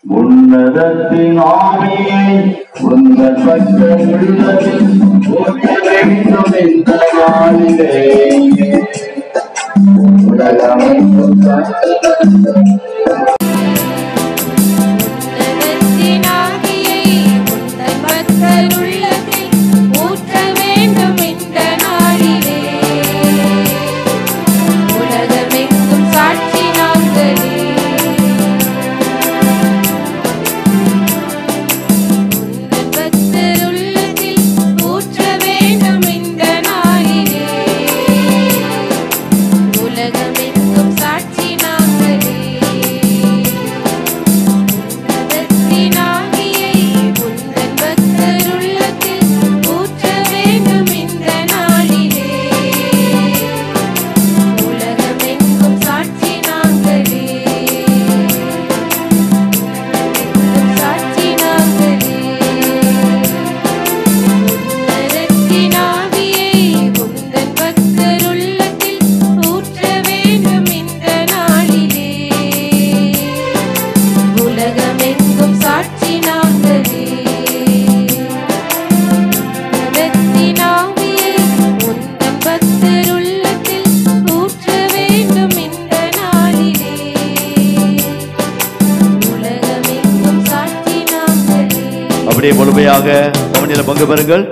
உன்னதத்தின் ஆவியை உங்கள் பக்கம் உள்ளதில் போற்ற வேண்டும் இந்த நாளிலே உலகமெங்கும் முழுமையாக பவனியில பங்கு பெறுங்கள்.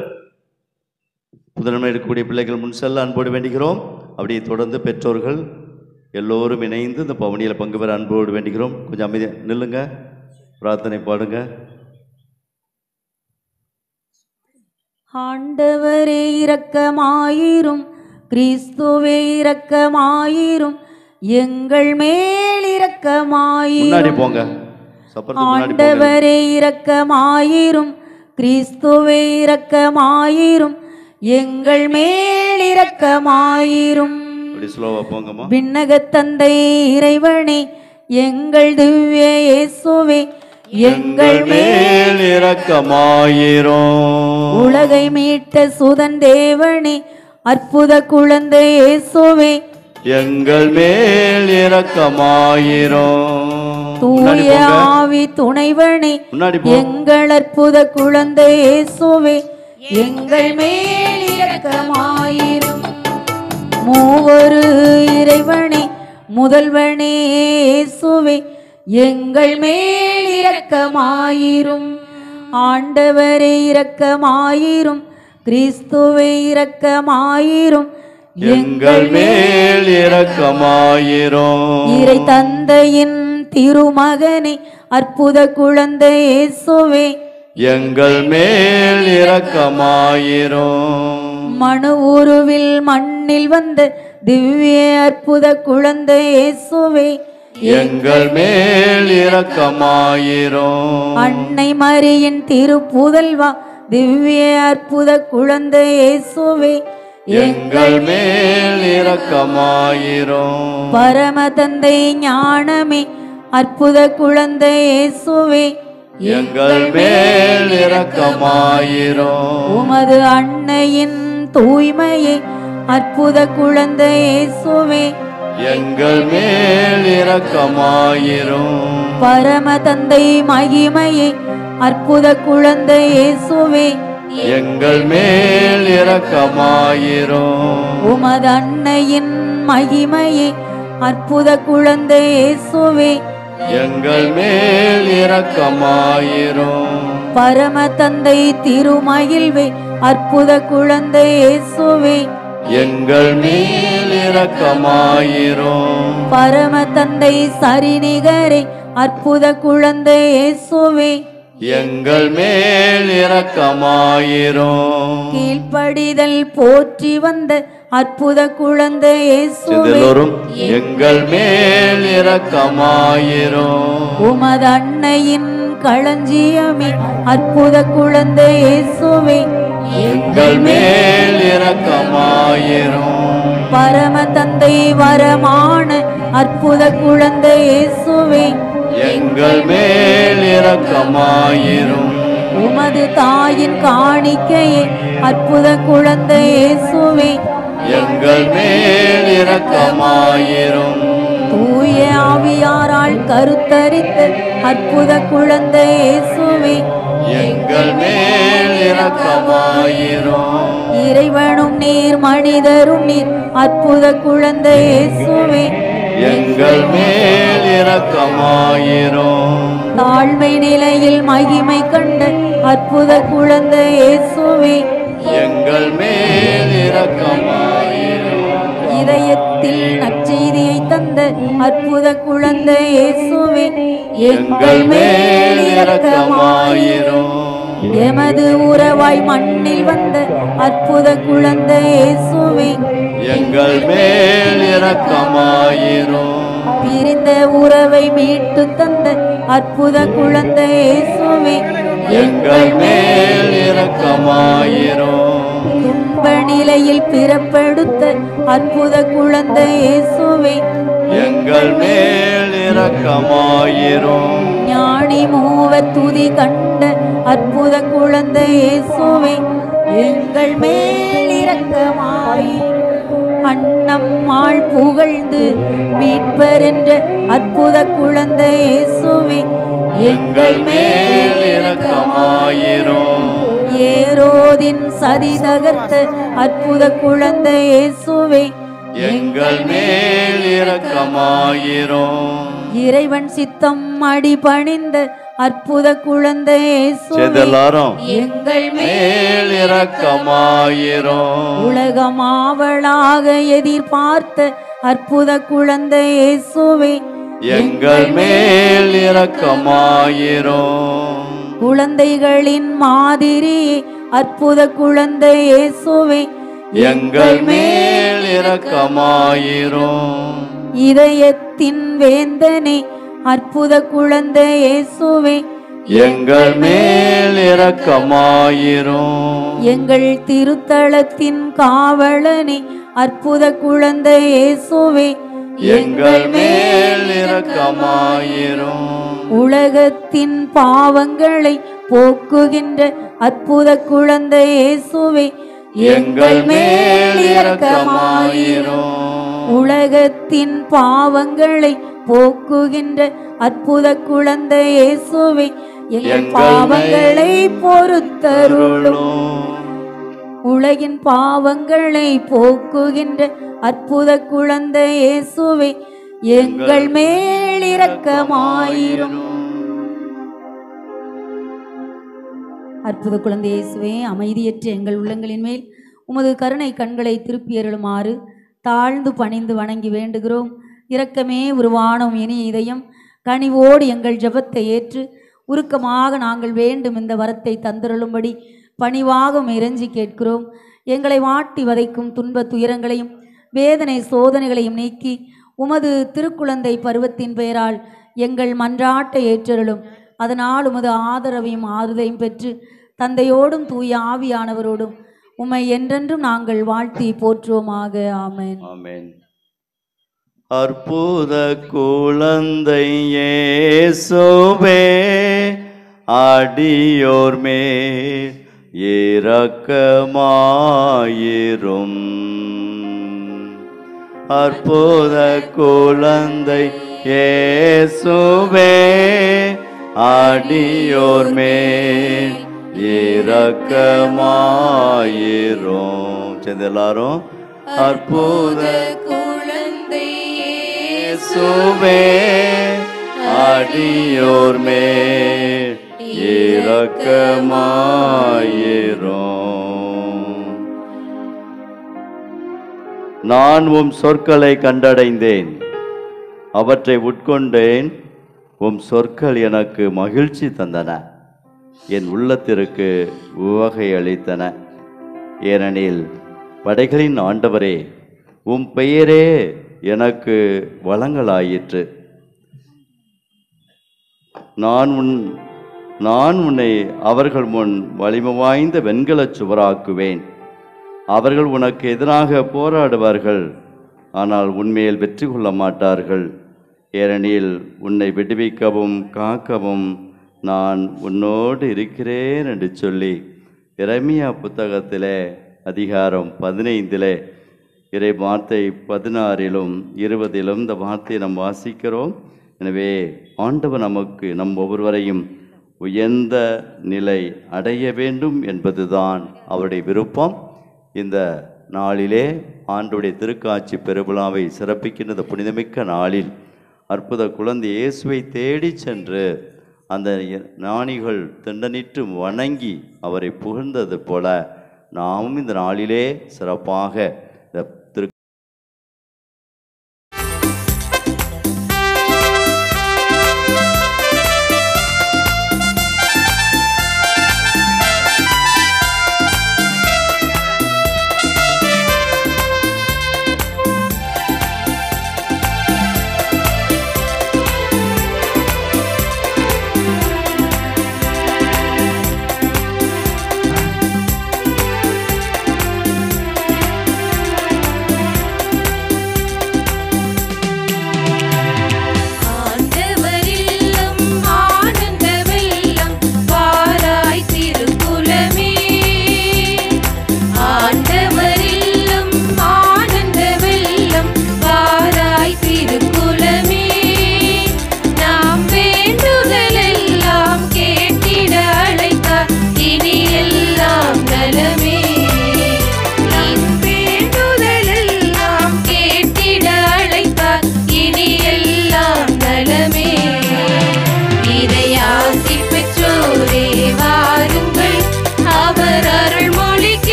முதன்மை இருக்கக்கூடிய பிள்ளைகள் முன் செல்ல அன்போடு வேண்டுகிறோம். அப்படியே தொடர்ந்து பெற்றோர்கள் எல்லோரும் இணைந்து இந்த பவனியில பங்கு பெற அன்போடு வேண்டுகிறோம். கொஞ்சம் அமைதியா நில்லுங்க, பிரார்த்தனை பாடுங்க. ஆண்டவரே இரக்கமாயிரும், கிறிஸ்துவே இரக்கமாயிரும், எங்கள் மேல் இரக்கமாயிரும். போங்க. ஆண்டவரே இரக்கமாயிரும், கிறிஸ்துவே இரக்கமாயிரும், எங்கள் மேல் இரக்கமாயிரும். விண்ணக தந்தை இறைவனே, எங்கள் திவ்ய இயேசுவே, எங்கள் மேல் இரக்கமாயிரும். உலகை மீட்ட சுதன் தேவனே, அற்புத குழந்தை இயேசுவே, எங்கள் மேல் இரக்கமாயிரும். தூய ஆவி துணைவனே, எங்கள் அற்புத குழந்தை இயேசுவே, எங்கள் மேல் இரக்கமாயிரும். மூவரு இறைவனே, முதல்வனே இயேசுவே, எங்கள் மேல் இரக்கமாயிரும். ஆண்டவரே இரக்கமாயிரும், கிறிஸ்துவே இரக்கமாயிரும், எங்கள் மேல் இரக்கமாயிரும். இறை தந்தையின் திருமகனே, அற்புத குழந்தை இயேசுவே, எங்கள் மேல் இரக்கமாயிரும். மனு உருவில் மண்ணில் வந்த திவ்ய அற்புத குழந்தை இயேசுவே, எங்கள் மேல் இரக்கமாயிரும். அன்னை மரியின் திருப்புதல்வா, திவ்ய அற்புத குழந்தை இயேசுவே, எங்கள் மேல் இரக்கமாயிரும். பரம தந்தை ஞானமே, அற்புத குழந்தை இயேசுவே, எங்கள் மேல் இரக்கமாயிரும். உமது அன்னையின் தூய்மையே, அற்புத குழந்தை இயேசுவே, எங்கள் மேல் இரக்கமாயிரும். பரம தந்தை மகிமையே, அற்புத குழந்தை இயேசுவே, எங்கள் மேல் இரக்கமாயிரும். உமது அன்னையின் மகிமையே, அற்புத குழந்தை இயேசுவே, எங்கள் மேல் இரக்கமாயிரும். பரம தந்தை திருமகிழ்வே, அற்புத குழந்தை இயேசுவே, எங்கள் மேல் இரக்கமாயிரும். பரம தந்தை சரிநிகரே, அற்புத குழந்தை இயேசுவே, எங்கள் மேல் இரக்கமாயிரும். கீழ்ப்படிதல் போற்றி வந்த அற்புத குழந்தை இயேசுவே, எங்கள் மேல் இரக்கமாயிரும். உமது அன்னையின் களஞ்சியமே, அற்புத குழந்தை இயேசுவே, எங்கள் மேல் இரக்கமாயிரும். பரம தந்தை வரமான அற்புத குழந்தை இயேசுவே, எங்கள் மேல் இரக்கமாயிரும். உமது தாயின் காணிக்கையே, அற்புத குழந்தை இயேசுவே, எங்கள் மேல் இரக்கமாயிரும். தூய ஆவியாரால் கருத்தரித்த அற்புத குழந்தை இயேசுவே எங்கள் மேல் இரக்கமாயிரும். இறைவனும் நீர் மனிதரும் நீர் அற்புத குழந்தை இயேசுவே எங்கள் மேல் இரக்கமாயிரும். தாழ்மை நிலையில் மகிமை கண்ட அற்புத குழந்தை இயேசுவே எங்கள் மேல் இரக்கமாயிரும். இதயத்தில் நற்செய்தியை தந்த அற்புத குழந்தை இயேசுவே எங்கள் மேல் இரக்கமாயிரும். எமது உறவாய் மண்ணில் வந்த அற்புத குழந்தை இயேசுவே எங்கள் மேல் இரக்கமாயிரும். பிரிந்த உறவை மீட்டு தந்த அற்புத குழந்தை இயேசுவே எங்கள் மேல் இரக்கமாயிரும். துன்ப நிலையில் பிறப்பெடுத்த அற்புத குழந்தை இயேசுவே எங்கள் மேல் இரக்கமாயிரும். ஞானி மூவர் துதி கண்ட அற்புத குழந்தை இயேசுவே எங்கள் மேல் இரக்கமாயிரும். அன்னம் ஆள் புகழ்ந்து மீட்பர் என்ற அற்புத குழந்தை இயேசுவே எங்கள் மேல் இரக்கமாயிரும். ஏரோதின் சதி தகர்த்த அற்புத குழந்தை இயேசுவே எங்கள் மேல் இரக்கமாயிரும். இறைவன் சித்தம் அடிபணிந்த அற்புத குழந்தை இயேசுவே எல்லாரும் எங்கள் மேல் இரக்கமாயிரும். உலகமாவளாக எதிர்பார்த்த அற்புத குழந்தை இயேசுவே எங்கள் மேல் இரக்கமாயிரும். குழந்தைகளின் மாதிரி அற்புத குழந்தை இயேசுவே எங்கள் மேல் இரக்கமாயிரும். இதயத்தின் வேந்தனே அற்புத குழந்தை இயேசுவே எங்கள் மேல் இரக்கமாயிரும். எங்கள் திருத்தலத்தின் காவலனே அற்புத குழந்தை இயேசுவே எங்கள் மேல் இரக்கமாயிரும். உலகத்தின் பாவங்களை போக்குகின்ற அற்புத குழந்தை இயேசுவே எங்கள் மேல் இரக்கமாயிரும். உலகத்தின் பாவங்களை போக்குகின்ற அற்புத குழந்தை இயேசுவே எங்கள் பாவங்களை பொறுத்தருளும். உலகின் பாவங்களை போக்குகின்ற அற்புத குழந்தை இயேசுவே எங்கள் மேல் இரக்கமாயிரும். அற்புத குழந்தை இயேசுவே அமைதியற்ற எங்கள் உள்ளங்களின் மேல் உமது கருணை கண்களை திருப்பி அருளுமாறு தாழ்ந்து பணிந்து வணங்கி வேண்டுகிறோம். இரக்கமே உருவானும் இனிய இதயம் கனிவோடு எங்கள் ஜெபத்தை ஏற்று உருக்கமாக நாங்கள் வேண்டும் இந்த வரத்தை தந்திருளும்படி பணிவாக இறைஞ்சி கேட்கிறோம். எங்களை வாட்டி வதைக்கும் துன்ப துயரங்களையும் வேதனை சோதனைகளையும் நீக்கி உமது திருக்குழந்தை பருவத்தின் பெயரால் எங்கள் மன்றாட்டை ஏற்றருளும். அதனால் உமது ஆதரவையும் ஆறுதலையும் பெற்று தந்தையோடும் தூய ஆவியானவரோடும் உம்மை என்றென்றும் நாங்கள் வாழ்த்தி போற்றுவோமாக. ஆமென். ஆமென். அற்புத குழந்தை இயேசுவே அடியோர் மேல் இரக்கமாயிரும். அற்புத குழந்தை இயேசுவே அடியோர் மேல் இரக்கமாயிரும். சேர்ந்து எல்லாரும் அற்புத குழந்தை இயேசுவே அடியோர் மேல் இரக்கமாயிரும். நான் உம் சொற்களை கண்டடைந்தேன், அவற்றை உட்கொண்டேன். உம் சொற்கள் எனக்கு மகிழ்ச்சி தந்தன, என் உள்ளத்திற்கு உவகை அளித்தன. ஏனெனில் படைகளின் ஆண்டவரே, உம் பெயரே எனக்கு வளங்களாயிற்று. நான் உன்னை அவர்கள் முன் வலிமை வாய்ந்த வெண்கலச் சுவராக்குவேன். அவர்கள் உனக்கு எதிராக போராடுவார்கள், ஆனால் உன்மேல் வெற்றி கொள்ள மாட்டார்கள். ஏனெனில் உன்னை விடுவிக்கவும் காக்கவும் நான் உன்னோடு இருக்கிறேன் என்று சொல்லி எரேமியா புத்தகத்திலே அதிகாரம் 15 இறை வார்த்தை 16 20 இந்த வார்த்தையை நாம் வாசிக்கிறோம். எனவே ஆண்டவர் நமக்கு நம் ஒவ்வொருவரையும் உயர்ந்த நிலை அடைய வேண்டும் என்பதுதான் அவருடைய விருப்பம். இந்த நாளிலே ஆண்டுடைய திருக்காட்சி பெருவிழாவை சிறப்பிக்கின்ற புனிதமிக்க நாளில் அற்புத குழந்தை இயேசுவை தேடி சென்று அந்த ஞானிகள் திண்டனிட்டு வணங்கி அவரை புகழ்ந்தது போல நாமும் இந்த நாளிலே சிறப்பாக திரு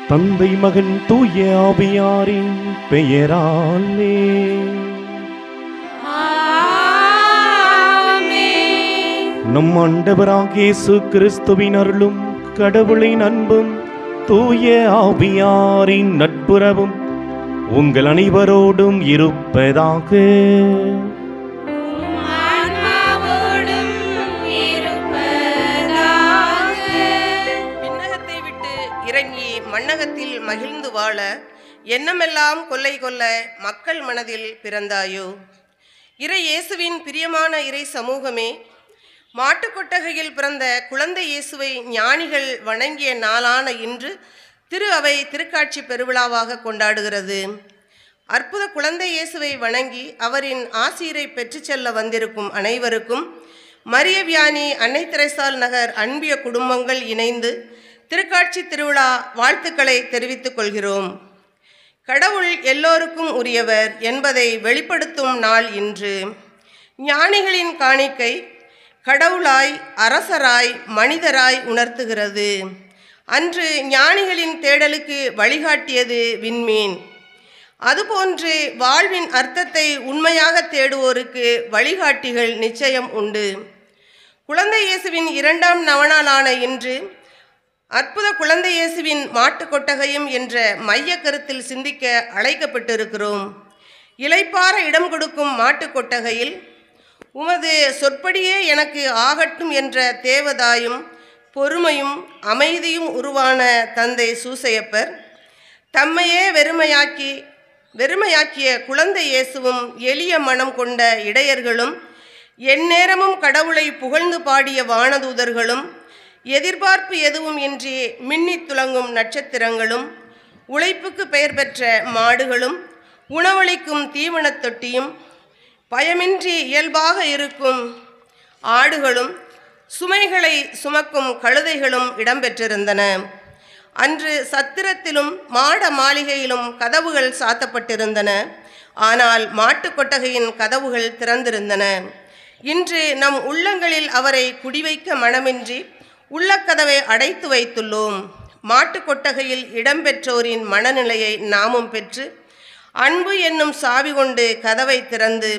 தந்தை மகன் தூய ஆவியாரின் பெயராலே நம் ஆண்டவராகிய இயேசு கிறிஸ்துவின் அருளும் கடவுளின் அன்பும் தூய ஆவியாரின் நட்புறவும் உங்கள் அனைவரோடும் இருப்பதாக. விண்ணகத்தை விட்டு இறங்கி மண்ணகத்தில் மகிழ்ந்து வாழ எண்ணமெல்லாம் கொள்ளை கொள்ள மக்கள் மனதில் பிறந்தாயோ. இறை இயேசுவின் பிரியமான இறை சமூகமே, மாட்டுக்கொட்டகையில் பிறந்த குழந்தை இயேசுவை ஞானிகள் வணங்கிய நாளான இன்று திரு அவை திருக்காட்சி பெருவிழாவாக கொண்டாடுகிறது. அற்புத குழந்தை இயேசுவை வணங்கி அவரின் ஆசீரை பெற்று செல்ல வந்திருக்கும் அனைவருக்கும் மரிய வியானி அன்னை தெரசால் நகர் அன்பிய குடும்பங்கள் இணைந்து திருக்காட்சி திருவிழா வாழ்த்துக்களை தெரிவித்துக் கொள்கிறோம். கடவுள் எல்லோருக்கும் உரியவர் என்பதை வெளிப்படுத்தும் நாள் இன்று. ஞானிகளின் காணிக்கை கடவுளாய், அரசராய், மனிதராய் உணர்த்துகிறது. அன்று ஞானிகளின் தேடலுக்கு வழிகாட்டியது விண்மீன். அதுபோன்று வாழ்வின் அர்த்தத்தை உண்மையாக தேடுவோருக்கு வழிகாட்டிகள் நிச்சயம் உண்டு. குழந்தை இயேசுவின் 2ஆம் நவநாளான இன்று அற்புத குழந்தை இயேசுவின் மாட்டுக் கொட்டகையும் என்ற மைய கருத்தில் சிந்திக்க அழைக்கப்பட்டிருக்கிறோம். இளைப்பாற இடம் கொடுக்கும் மாட்டுக் கொட்டகையில் உமது சொற்படியே எனக்கு ஆகட்டும் என்ற தேவதாயும் பொறுமையும் அமைதியும் உருவான தந்தை சூசையப்பர், தம்மையே வெறுமையாக்கிய குழந்தை இயேசுவும் எளிய மனம் கொண்ட இடையர்களும் எந்நேரமும் கடவுளை புகழ்ந்து பாடிய வானதூதர்களும் எதிர்பார்ப்பு எதுவும் இன்றி மின்னித் துலங்கும் நட்சத்திரங்களும் உழைப்புக்கு பெயர் பெற்ற மாடுகளும் உணவளிக்கும் தீவனத் தொட்டியும் பயமின்றி இயல்பாக இருக்கும் ஆடுகளும் சுமைகளை சுமக்கும் கழுதைகளும் இடம்பெற்றிருந்தன. அன்று சத்திரத்திலும் மாட மாளிகையிலும் கதவுகள் சாத்தப்பட்டிருந்தன. ஆனால் மாட்டுக் கொட்டகையின் கதவுகள் திறந்திருந்தன. இன்று நம் உள்ளங்களில் அவரை குடிவைக்க மனமின்றி உள்ளக்கதவை அடைத்து வைத்துள்ளோம். மாட்டுக் கொட்டகையில் இடம்பெற்றோரின் மனநிலையை நாமும் பெற்று அன்பு என்னும் சாவி கொண்டு கதவை திறந்து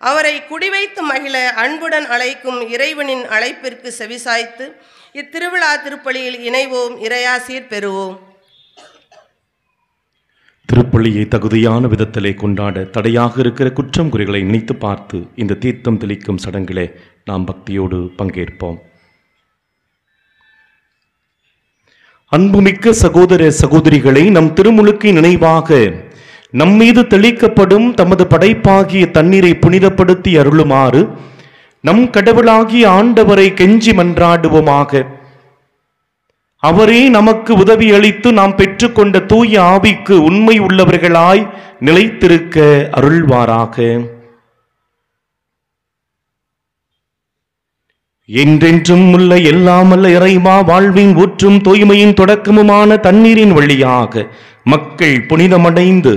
அவரை குடிவைத்து மகிழ அன்புடன் அழைக்கும் இறைவனின் அழைப்பிற்கு செவிசாய்த்து இத்திருவிழா திருப்பலியில் இணைவோம், இறையாசீர் பெறுவோம். திருப்பலியை தகுதியான விதத்திலே கொண்டாட தடையாக இருக்கிற குற்றம் குறைகளை நினைத்து பார்த்து இந்த தீர்த்தம் தெளிக்கும் சடங்கிலே நாம் பக்தியோடு பங்கேற்போம். அன்புமிக்க சகோதர சகோதரிகளை, நம் திருமுழுக்கின் நினைவாக நம்மீது தெளிக்கப்படும் தமது படைப்பாகிய தண்ணீரை புனிதப்படுத்தி அருளுமாறு நம் கடவுளாகிய ஆண்டவரை கெஞ்சி மன்றாடுவோமாக. அவரே நமக்கு உதவி அளித்து நாம் பெற்றுக்கொண்ட தூய ஆவிக்கு உண்மை உள்ளவர்களாய் நிலைத்திருக்க அருள்வாராக. என்றென்றும் உள்ள எல்லாமல்ல இறைவா, வாழ்வின் ஊற்றும் தூய்மையின் தொடக்கமுமான தண்ணீரின் வழியாக மக்கள் புனிதமடைந்து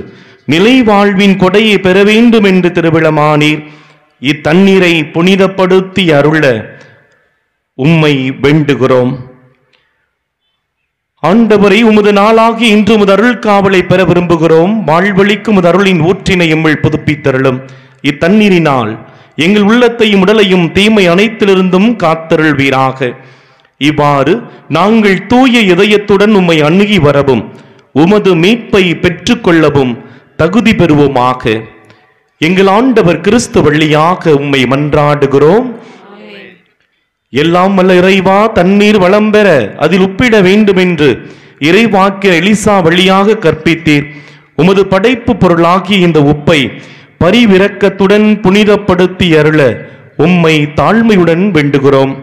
நிலை வாழ்வின் கொடையை பெற வேண்டும் என்று திருவிழமானீர். இத்தண்ணீரை புனிதப்படுத்தி அருள உம்மை வேண்டுகிறோம். ஆண்டவரை, உமது நாளாகி இன்று உமது அருள் காவலை பெற விரும்புகிறோம். வாழ்வழிக்கும் உமது அருளின் ஊற்றினை எம்மில் புதுப்பித்தருளும். இத்தண்ணீரினால் எங்கள் உள்ளத்தையும் உடலையும் தீமை அனைத்திலிருந்தும் காத்தருள்வீராக. இவ்வாறு நாங்கள் தூய இதயத்துடன் உம்மை அணுகி வரவும் உமது மீட்பை பெற்றுக்கொள்ளவும் தகுதி பெறுவோமாக. எங்கள் ஆண்டவர் கிறிஸ்து வழியாக உம்மை மன்றாடுகிறோம். எல்லாம் வல்ல இறைவா, தண்ணீர் வளம் பெற அதில் உப்பிட வேண்டும் என்று இறைவாக்கிய எலிசா வழியாக கற்பித்தீர். உமது படைப்பு பொருளாகிய இந்த உப்பை பரிவிரக்கத்துடன் புனிதப்படுத்தி அருள உம்மை தாழ்மையுடன் வேண்டுகிறோம்.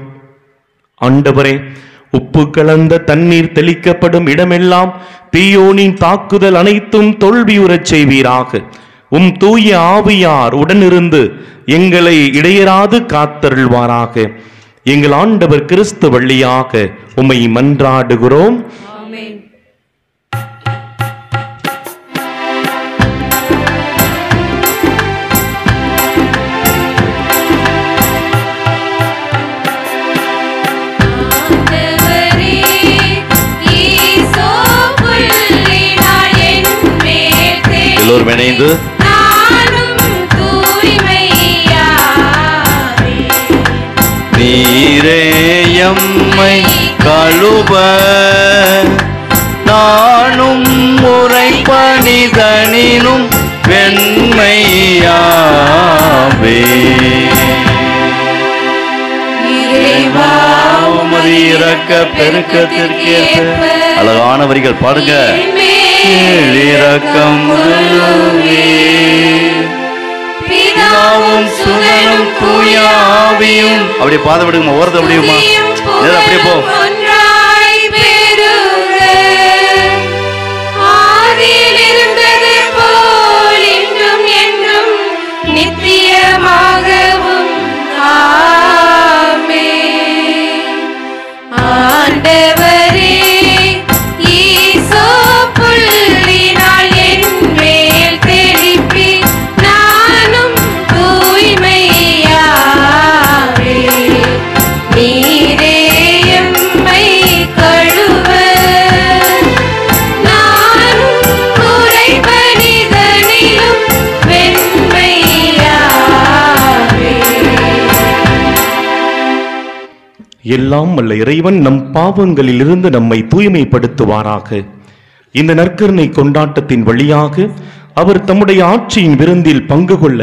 ஆண்டவரே, உப்பு கலந்த தண்ணீர் தெளிக்கப்படும் இடமெல்லாம் தீயோனின் தாக்குதல் அனைத்தும் தோல்வியுறச் செய்வீராக. உம் தூய ஆவியார் உடனிருந்து எங்களை இடையராது காத்தருள்வாராக. எங்கள் ஆண்டவர் கிறிஸ்து வழியாக உம்மை மன்றாடுகிறோம். ஆமென். எல்லோரும் இணைந்து நீரே எம்மை கழுவ நானும் முறைப்பணிதனினும் வெண்மையாவே. உமது இரக்க பெருக்கத்திற்கேற்ப அழகான வரிகள் பாடுங்க. இரக்கம் பிதாவும் சுதனும் தூய ஆவியும் அப்படியே பாதம் விடுங்கம்மா, ஓரத்தை அப்படியுமா, நேரம் அப்படியே போ. நித்தியமாகவும் ஆமென். ஆண்டவரே ஈசோ புல்லினால் என் மேல் தெளிப்பி நானும் தூய்மையாவே. நீரே எம்மை கழுவ நானும் உறைபனிதனிலும் வெண்மையாவே. எல்லாம் வல்ல இறைவன் நம் பாவங்களிலிருந்து நம்மை தூய்மைப்படுத்துவாராக. இந்த நற்கருணை கொண்டாட்டத்தின் வழியாக அவர் தம்முடைய ஆட்சியின் விருந்தில் பங்கு கொள்ள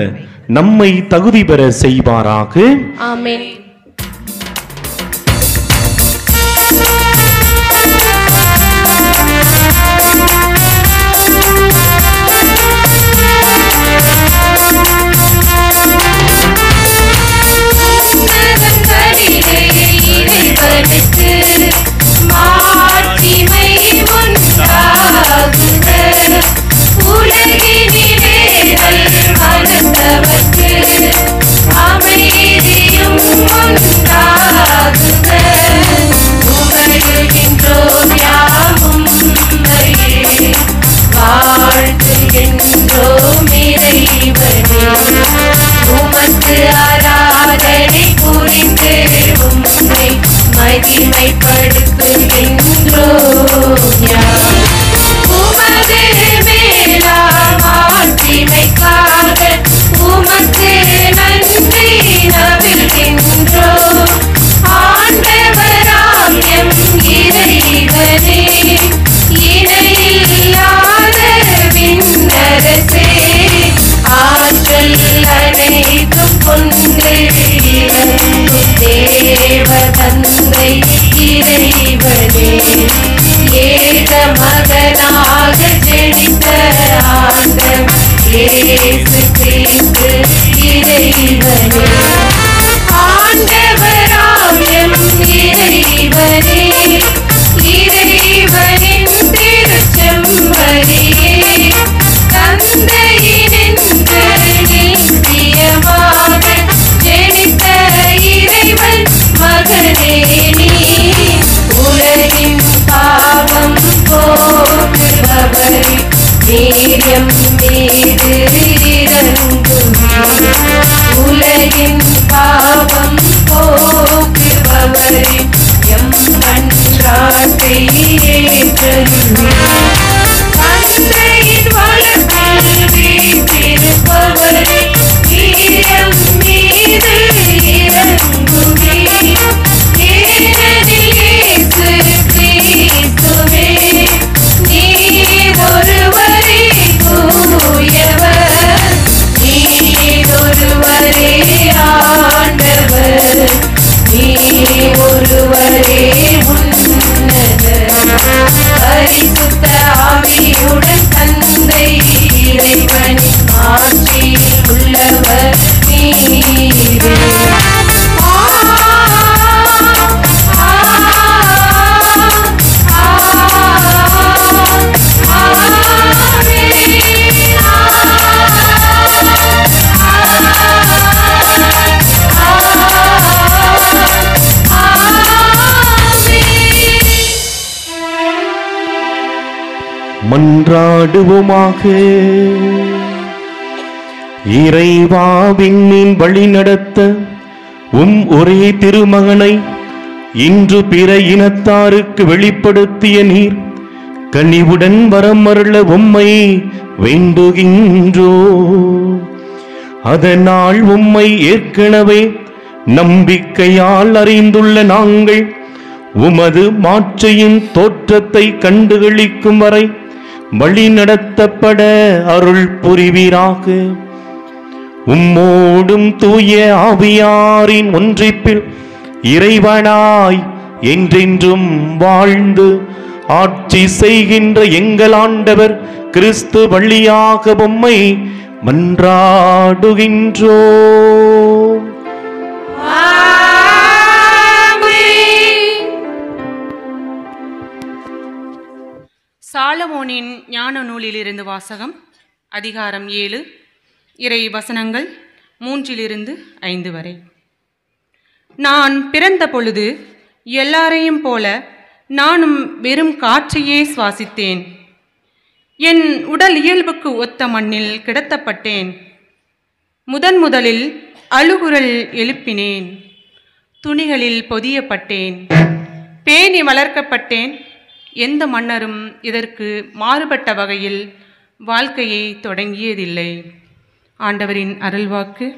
நம்மை தகுதி பெற செய்வாராக. ஆமென். மாட்சிமை உண்டாகுக. உலகினிலே மனத்தவர்க்கு அமைதியும் உண்டாகுக. உமழுகின்றோம் யாமும் உம்மையே, வாழ்த்துகின்றோம் இறைவனே. உமக்கு ஆராதனை புரிந்து உம்மை மகிமைப்படுத்துகின்றோம் யாம். உமது மேலாம் ஆட்சிமைக்காக உமக்கு நன்றி நவில்கின்றோம். ஆண்டவராம் எம் இறைவனே, இணையில்லாத விண்ணரசே, ஆற்றல் அனைத்தும் கொண்டு இறங்கும் தேவ தந்தை இறைவனே, ஏக மகனாக ஜெனித்த ஆண்டவர் இயேசு கிறிஸ்து இறைவனே. ஆண்டவராம் எம் இறைவனே, இறைவனின் திருச்செம்மறியே, தந்தையினின்று நித்தியமாக ஜெனித்த இறைவன் மகனே நீ. உலகின் பாவம் போக்குபவரே, நீர் மீது இறங்குமே. உலகின் பாவம் போக்குபவரே, எம் மன்றாட்டை ஏற்றருளுமே. தந்தையின் வலத்தில் வீற்றிருப்பவரே, நீர் எம் மீது இறங்குமே. ஏனெனில் இயேசு கிறிஸ்துவே, நீர் ஒருவரே தூயவர், நீர் ஒருவரே ஆண்டவர், நீர் ஒருவரே உன்னதர். பரிசுத்த ஆவியுடன் தந்தை இறைவனின் ஆட்சியில் உள்ளவர் நீரே. மன்றாடுவோமாக. இறைவா, விண்மீன் வழி நடத்த ஒரே திருமகனை இன்று பிற இனத்தாருக்கு வெளிப்படுத்திய நீர், கனிவுடன் வரமருள உம்மை வேண்டுகின்றோ. அதனால் உம்மை ஏற்கனவே நம்பிக்கையால் அறிந்துள்ள நாங்கள் உமது மாட்சியின் தோற்றத்தை கண்டுகளிக்கும் வரை வழி நடத்தப்பட அருள் புரிவீராக. உம்மோடும் தூய ஆவியாரின் ஒன்றிப்பில் இறைவனாய் என்றென்றும் வாழ்ந்து ஆட்சி செய்கின்ற எங்கள் ஆண்டவர் கிறிஸ்து வழியாக உம்மை மன்றாடுகின்றோம். ஆமென். சாலமோனின் ஞான நூலிலிருந்து வாசகம். அதிகாரம் 7, இறை வசனங்கள் 3-5 வரை. நான் பிறந்த பொழுது எல்லாரையும் போல நானும் வெறும் காற்றையே சுவாசித்தேன். என் உடல் இயல்புக்கு ஒத்த மண்ணில் கிடத்தப்பட்டேன். முதலில் அழுகுரல் எழுப்பினேன். துணிகளில் பொதியப்பட்டேன். பேணி வளர்க்கப்பட்டேன். எந்த மன்னரும் இதற்கு மாறுபட்ட வகையில் வாழ்க்கையை தொடங்கியதில்லை. ஆண்டவரின் அருள்வாக்கு.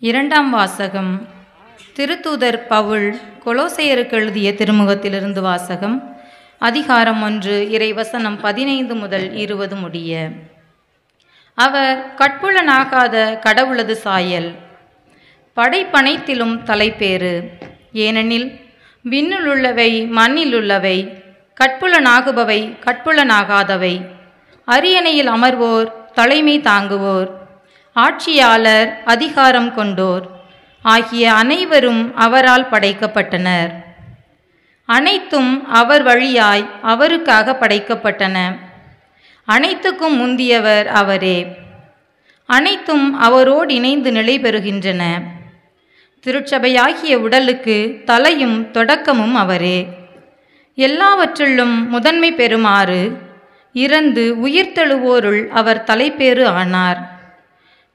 இரண்டாம் வாசகம். திருத்தூதர் பவுல் கொலோசையருக்கு எழுதிய திருமுகத்திலிருந்து வாசகம். அதிகாரம் 1, இறைவசனம் 15 முதல் 20 முடிய. அவர் கட்புலனாகாத கடவுளது சாயல், படைப்பனைத்திலும் தலைப்பேறு. ஏனெனில் விண்ணிலுள்ளவை மண்ணிலுள்ளவை, கட்புலனாகுபவை கட்புலனாகாதவை, அரியணையில் அமர்வோர், தலைமை தாங்குவோர், ஆட்சியாளர், அதிகாரம் கொண்டோர் ஆகிய அனைவரும் அவரால் படைக்கப்பட்டனர். அனைத்தும் அவர் வழியாய் அவருக்காக படைக்கப்பட்டன. அனைத்துக்கும் முந்தியவர் அவரே. அனைத்தும் அவரோடு இணைந்து நிலை பெறுகின்றன. திருச்சபையாகிய உடலுக்கு தலையும் தொடக்கமும் அவரே. எல்லாவற்றிலும் முதன்மை பெறுமாறு இறந்து உயிர்த்தெழுவோருள் அவர் தலைப்பேறு ஆனார்.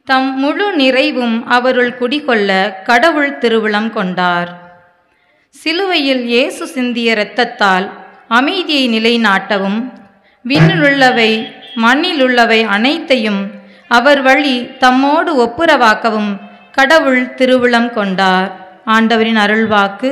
தம் முழு நிறைவும் அவருள் குடிகொள்ள கடவுள் திருவுளம் கொண்டார். சிலுவையில் இயேசு சிந்திய இரத்தத்தால் அமைதியை நிலைநாட்டவும், விண்ணிலுள்ளவை மண்ணிலுள்ளவை அனைத்தையும் அவர் வழி தம்மோடு ஒப்புரவாக்கவும் கடவுள் திருவுளம் கொண்டார். ஆண்டவரின் அருள்வாக்கு.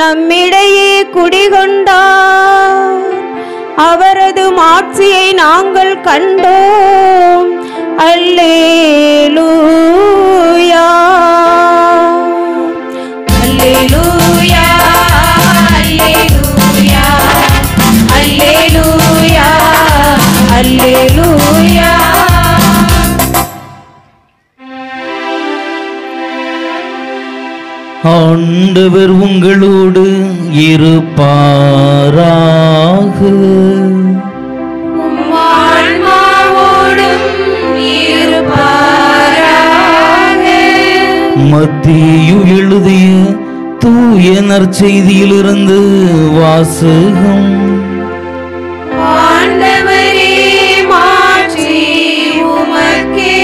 நம்மிடையே குடிகொண்டார். அவரது மாட்சியை நாங்கள் கண்டோம். அல்லேலூயா, அல்லேலூயா, அல்லேலூயா, அல்லேலூயா, அல்லேலூயா. ஆண்டவர் உங்களோடு இருப்பாராக. ஆன்மாவோடும் இருப்பாராக. மத்தேயு எழுதிய தூய நற்செய்தியிலிருந்து வாசகம். ஆண்டவரே, மாட்சி உமக்கே.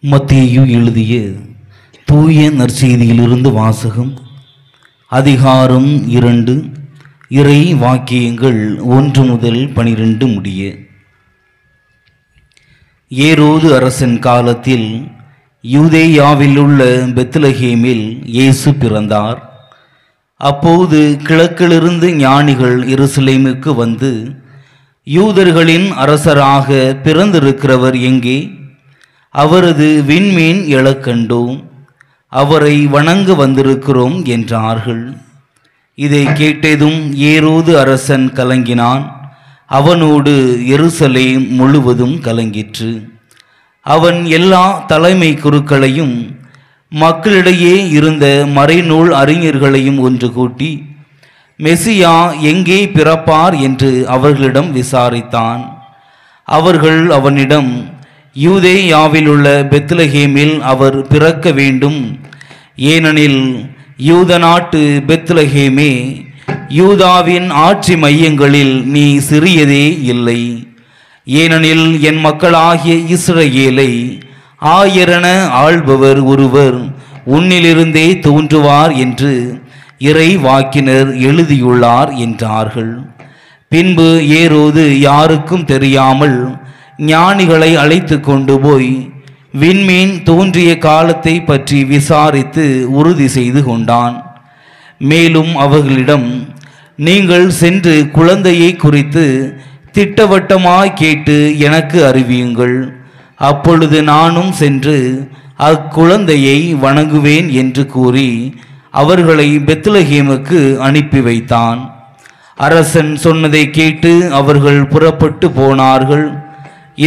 மத்தேயு எழுதிய தூய நற்செய்தியிலிருந்து வாசகம். அதிகாரம் 2, இறை வாக்கியங்கள் 1 முதல் 12 முடிய. ஏரோது அரசன் காலத்தில் யூதேயாவில் உள்ள பெத்லகேமில் இயேசு பிறந்தார். அப்போது கிழக்கிலிருந்து ஞானிகள் எருசலேமுக்கு வந்து, யூதர்களின் அரசராக பிறந்திருக்கிறவர் எங்கே? அவரது விண்மீன் எழக் கண்டோம், அவரை வணங்க வந்திருக்கிறோம் என்றார்கள். இதை கேட்டதும் ஏரோது அரசன் கலங்கினான். அவனோடு எருசலேம் முழுவதும் கலங்கிற்று. அவன் எல்லா தலைமை குருக்களையும் மக்களிடையே இருந்த மறைநூல் அறிஞர்களையும் ஒன்று கூட்டி, மெசியா எங்கே பிறப்பார் என்று அவர்களிடம் விசாரித்தான். அவர்கள் அவனிடம், யூதேயாவில் உள்ள பெத்லகேமில் அவர் பிறக்க வேண்டும். ஏனெனில் யூத நாட்டு பெத்லகேமே, யூதாவின் ஆட்சி மையங்களில் நீ சிறியதே இல்லை. ஏனெனில் என் மக்களாகிய இஸ்ரவேலை ஆயரென ஆள்பவர் ஒருவர் உன்னிலிருந்தே தோன்றுவார் என்று இறை வாக்கினர் எழுதியுள்ளார் என்றார்கள். பின்பு ஏரோது யாருக்கும் தெரியாமல் ஞானிகளை அழைத்து கொண்டு போய் விண்மீன் தோன்றிய காலத்தை பற்றி விசாரித்து உறுதி செய்து கொண்டான். மேலும் அவர்களிடம், நீங்கள் சென்று குழந்தையை குறித்து திட்டவட்டமாய் கேட்டு எனக்கு அறிவியுங்கள். அப்பொழுது நானும் சென்று அக்குழந்தையை வணங்குவேன் என்று கூறி அவர்களை பெத்லகேமுக்கு அனுப்பி வைத்தான். அரசன் சொன்னதை கேட்டு அவர்கள் புறப்பட்டு போனார்கள்.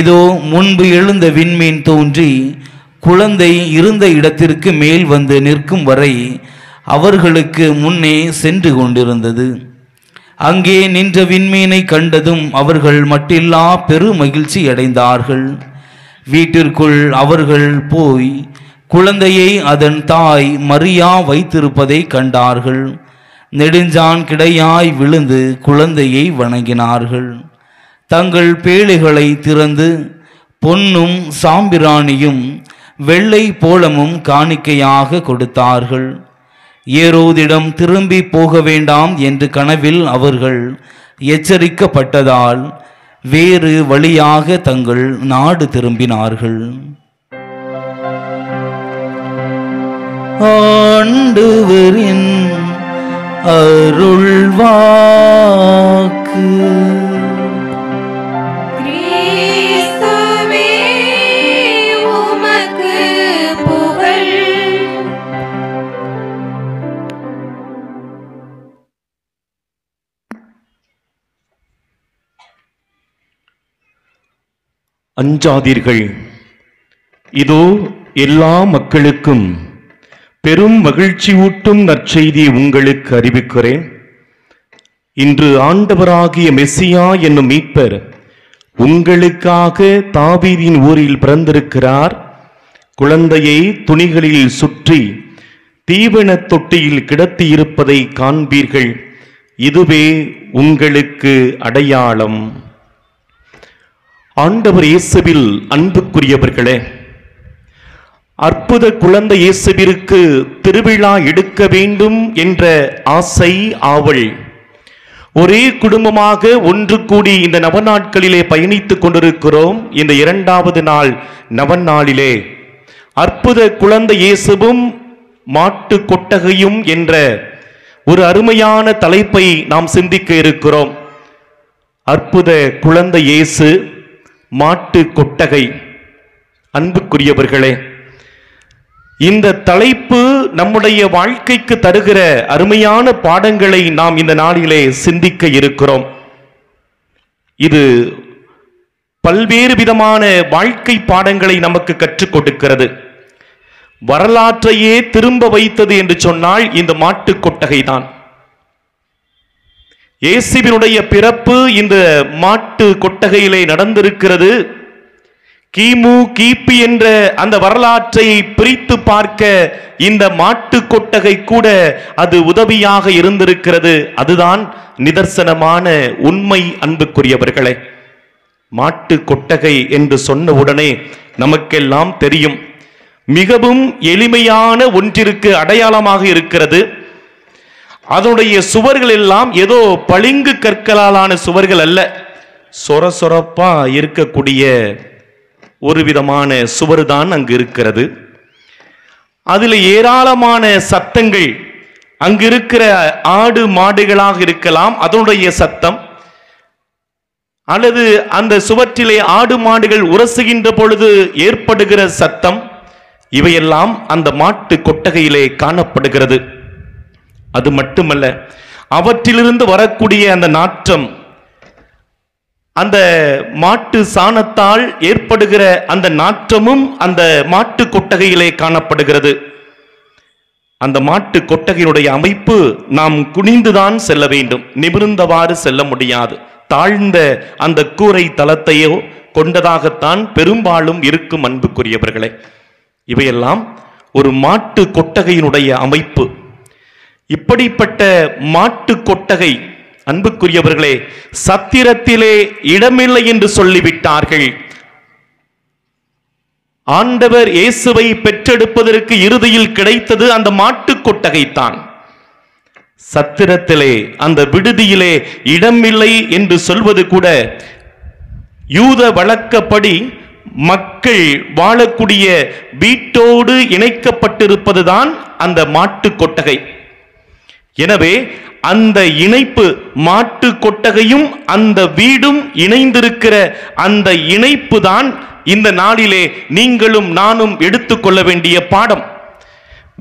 இதோ முன்பு எழுந்த விண்மீன் தோன்றி குழந்தை இருந்த இடத்திற்கு மேல் வந்து நிற்கும் வரை அவர்களுக்கு முன்னே சென்று கொண்டிருந்தது. அங்கே நின்ற விண்மீனை கண்டதும் அவர்கள் மட்டில்லா பெரு மகிழ்ச்சி அடைந்தார்கள். வீட்டிற்குள் அவர்கள் போய் குழந்தையை அதன் தாய் மரியா வைத்திருப்பதை கண்டார்கள். நெடுஞ்சான் கிடையாய் விழுந்து குழந்தையை வணங்கினார்கள். தங்கள் பேழைகளை திறந்து பொன்னும் சாம்பிராணியும் வெள்ளை போளமும் காணிக்கையாக கொடுத்தார்கள். ஏரோதிடம் திரும்பி போக வேண்டாம் என்று கனவில் அவர்கள் எச்சரிக்கப்பட்டதால் வேறு வழியாக தங்கள் நாடு திரும்பினார்கள். ஆண்டவரின் அருள்வாக்கு. கிறிஸ்துவே உமக்கு புகழ். அஞ்சாதீர்கள், இதோ எல்லா மக்களுக்கும் பெரும் மகிழ்ச்சி ஊட்டும் நற்செய்தியை உங்களுக்கு அறிவிக்கிறேன். இன்று ஆண்டவராகிய மெஸ்ஸியா என்னும் மீட்பர் உங்களுக்காக தாவீதின் ஊரில் பிறந்திருக்கிறார். குழந்தையை துணிகளில் சுற்றி தீவனத் தொட்டியில் கிடத்தியிருப்பதை காண்பீர்கள். இதுவே உங்களுக்கு அடையாளம். ஆண்டவர் இயேசுவில் அன்புக்குரியவர்களே, அற்புத குழந்தை இயேசுவிற்கு திருவிழா எடுக்க வேண்டும் என்ற ஆசை, ஆவல் ஒரே குடும்பமாக ஒன்று கூடி இந்த நவநாட்களிலே பயணித்துக் கொண்டிருக்கிறோம். இந்த 2வது நாள் நவநாளிலே அற்புத குழந்தை இயேசுவும் மாட்டு கொட்டகையும் என்ற ஒரு அருமையான தலைப்பை நாம் சிந்திக்க இருக்கிறோம். அற்புத குழந்தை இயேசு, மாட்டு கொட்டகை. அன்புக்குரியவர்களே, இந்த தலைப்பு நம்முடைய வாழ்க்கைக்கு தருகிற அருமையான பாடங்களை நாம் இந்த நாளிலே சிந்திக்க இருக்கிறோம். இது பல்வேறு விதமான வாழ்க்கை பாடங்களை நமக்கு கற்றுக் கொடுக்கிறது. வரலாற்றையே திரும்ப வைத்தது என்று சொன்னால் இந்த மாட்டு கொட்டகை தான். இயேசுவினுடைய பிறப்பு இந்த மாட்டு கொட்டகையிலே நடந்திருக்கிறது. கிமு கிபி என்ற அந்த வரலாற்றை பிரித்து பார்க்க இந்த மாட்டு கொட்டகை கூட அது உதவியாக இருந்திருக்கிறது. அதுதான் நிதர்சனமான உண்மை. அன்புக்குரியவர்களே, மாட்டு கொட்டகை என்று சொன்ன உடனே நமக்கெல்லாம் தெரியும், மிகவும் எளிமையான ஒன்றிற்கு அடையாளமாக இருக்கிறது. அதனுடைய சுவர்கள் எல்லாம் ஏதோ பளிங்கு கற்களாலான சுவர்கள் அல்ல, சொர சொரப்பா இருக்கக்கூடிய ஒரு விதமான சுவர் தான் அங்கு இருக்கிறது. அதில் ஏராளமான சத்தங்கள், அங்கு இருக்கிற ஆடு மாடுகளாக இருக்கலாம் அதனுடைய சத்தம், அல்லது அந்த சுவற்றிலே ஆடு மாடுகள் உரசுகின்ற பொழுது ஏற்படுகிற சத்தம், இவையெல்லாம் அந்த மாட்டு கொட்டகையிலே காணப்படுகிறது. அது மட்டுமல்ல, அவற்றிலிருந்து வரக்கூடிய அந்த நாற்றம், அந்த மாட்டு சாணத்தால் ஏற்படுகிற அந்த நாற்றமும் அந்த மாட்டு கொட்டகையிலே காணப்படுகிறது. அந்த மாட்டு கொட்டகையினுடைய அமைப்பு நாம் குனிந்துதான் செல்ல வேண்டும், நிமிர்ந்தவாறு செல்ல முடியாது. தாழ்ந்த அந்த கூரை தளத்தையோ கொண்டதாகத்தான் பெரும்பாலும் இருக்கும். அன்புக்குரியவர்களே, இவையெல்லாம் ஒரு மாட்டு கொட்டகையினுடைய அமைப்பு. இப்படிப்பட்ட மாட்டு கொட்டகை, அன்புக்குரியவர்களே, சத்திரத்திலே இடமில்லை என்று சொல்லிவிட்டார்கள். ஆண்டவர் இயேசுவை பெற்றெடுப்பதற்கு இறுதியில் கிடைத்தது அந்த மாட்டு கொட்டகைத்தான். சத்திரத்திலே, அந்த விடுதியிலே இடமில்லை என்று சொல்வது கூட யூத வழக்கப்படி மக்கள் வாழக்கூடிய வீட்டோடு இணைக்கப்பட்டிருப்பதுதான் அந்த மாட்டு கொட்டகை. எனவே அந்த இணைப்பு, மாட்டு கொட்டகையும் அந்த வீடும் இணைந்திருக்கிற அந்த இணைப்பு தான் இந்த நாளிலே நீங்களும் நானும் எடுத்துக்கொள்ள வேண்டிய பாடம்.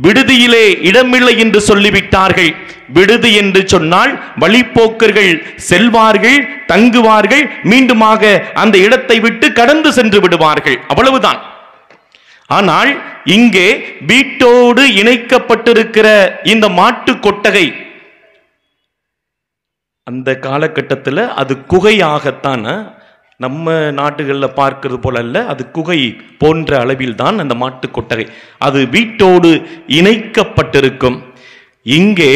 விடுதியிலே இடமில்லை என்று சொல்லிவிட்டார்கள். விடுதி என்று சொன்னால் வழிப்போக்கர்கள் செல்வார்கள், தங்குவார்கள், மீண்டுமாக அந்த இடத்தை விட்டு கடந்து சென்று விடுவார்கள், அவ்வளவுதான். ஆனால் இங்கே வீட்டோடு இணைக்கப்பட்டிருக்கிற இந்த மாட்டு கொட்டகை, அந்த காலகட்டத்தில் அது குகையாகத்தான், நம்ம நாடுகளில் பார்க்கிறது போல அல்ல, அது குகை போன்ற அளவில் தான் அந்த மாட்டு கொட்டகை. அது வீட்டோடு இணைக்கப்பட்டிருக்கும். இங்கே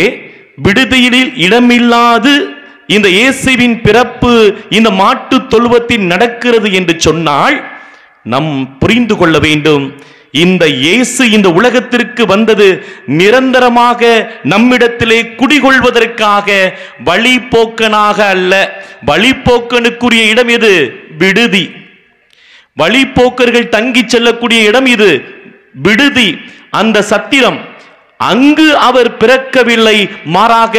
விடுதியில் இடமில்லாது இந்த இயேசுவின் பிறப்பு இந்த மாட்டு தொழுவத்தில் நடக்கிறது என்று சொன்னால் நாம் புரிந்து கொள்ள வேண்டும், இந்த இயேசு இந்த உலகத்திற்கு வந்தது நிரந்தரமாக நம்மிடத்திலே குடிகொள்வதற்காக, வழிபோக்கனாக அல்ல. வழிபோக்கனுக்குரிய இடம் எது? விடுதி. வழிபோக்கர்கள் தங்கி செல்லக்கூடிய இடம் இது விடுதி, அந்த சத்திரம். அங்கு அவர் பிறக்கவில்லை, மாறாக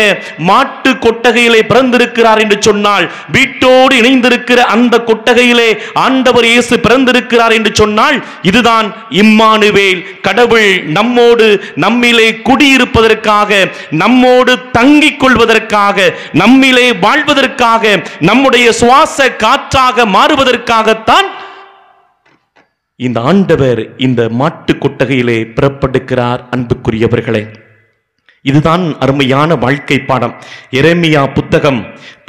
மாட்டு கொட்டகையிலே பிறந்திருக்கிறார் என்று சொன்னால், வீட்டோடு இணைந்திருக்கிற அந்த கொட்டகையிலே ஆண்டவர் இயேசு பிறந்திருக்கிறார் என்று சொன்னால், இதுதான் இம்மானுவேல், கடவுள் நம்மோடு நம்மிலே குடியிருப்பதற்காக, நம்மோடு தங்கிக் கொள்வதற்காக, நம்மிலே வாழ்வதற்காக, நம்முடைய சுவாச காற்றாக மாறுவதற்காகத்தான் இந்த ஆண்டவர் இந்த மாட்டு கொட்டகையிலே பிறப்படுகிறார். அன்புக்குரியவர்களே, இதுதான் அருமையான வாழ்க்கை பாடம். எரேமியா புத்தகம்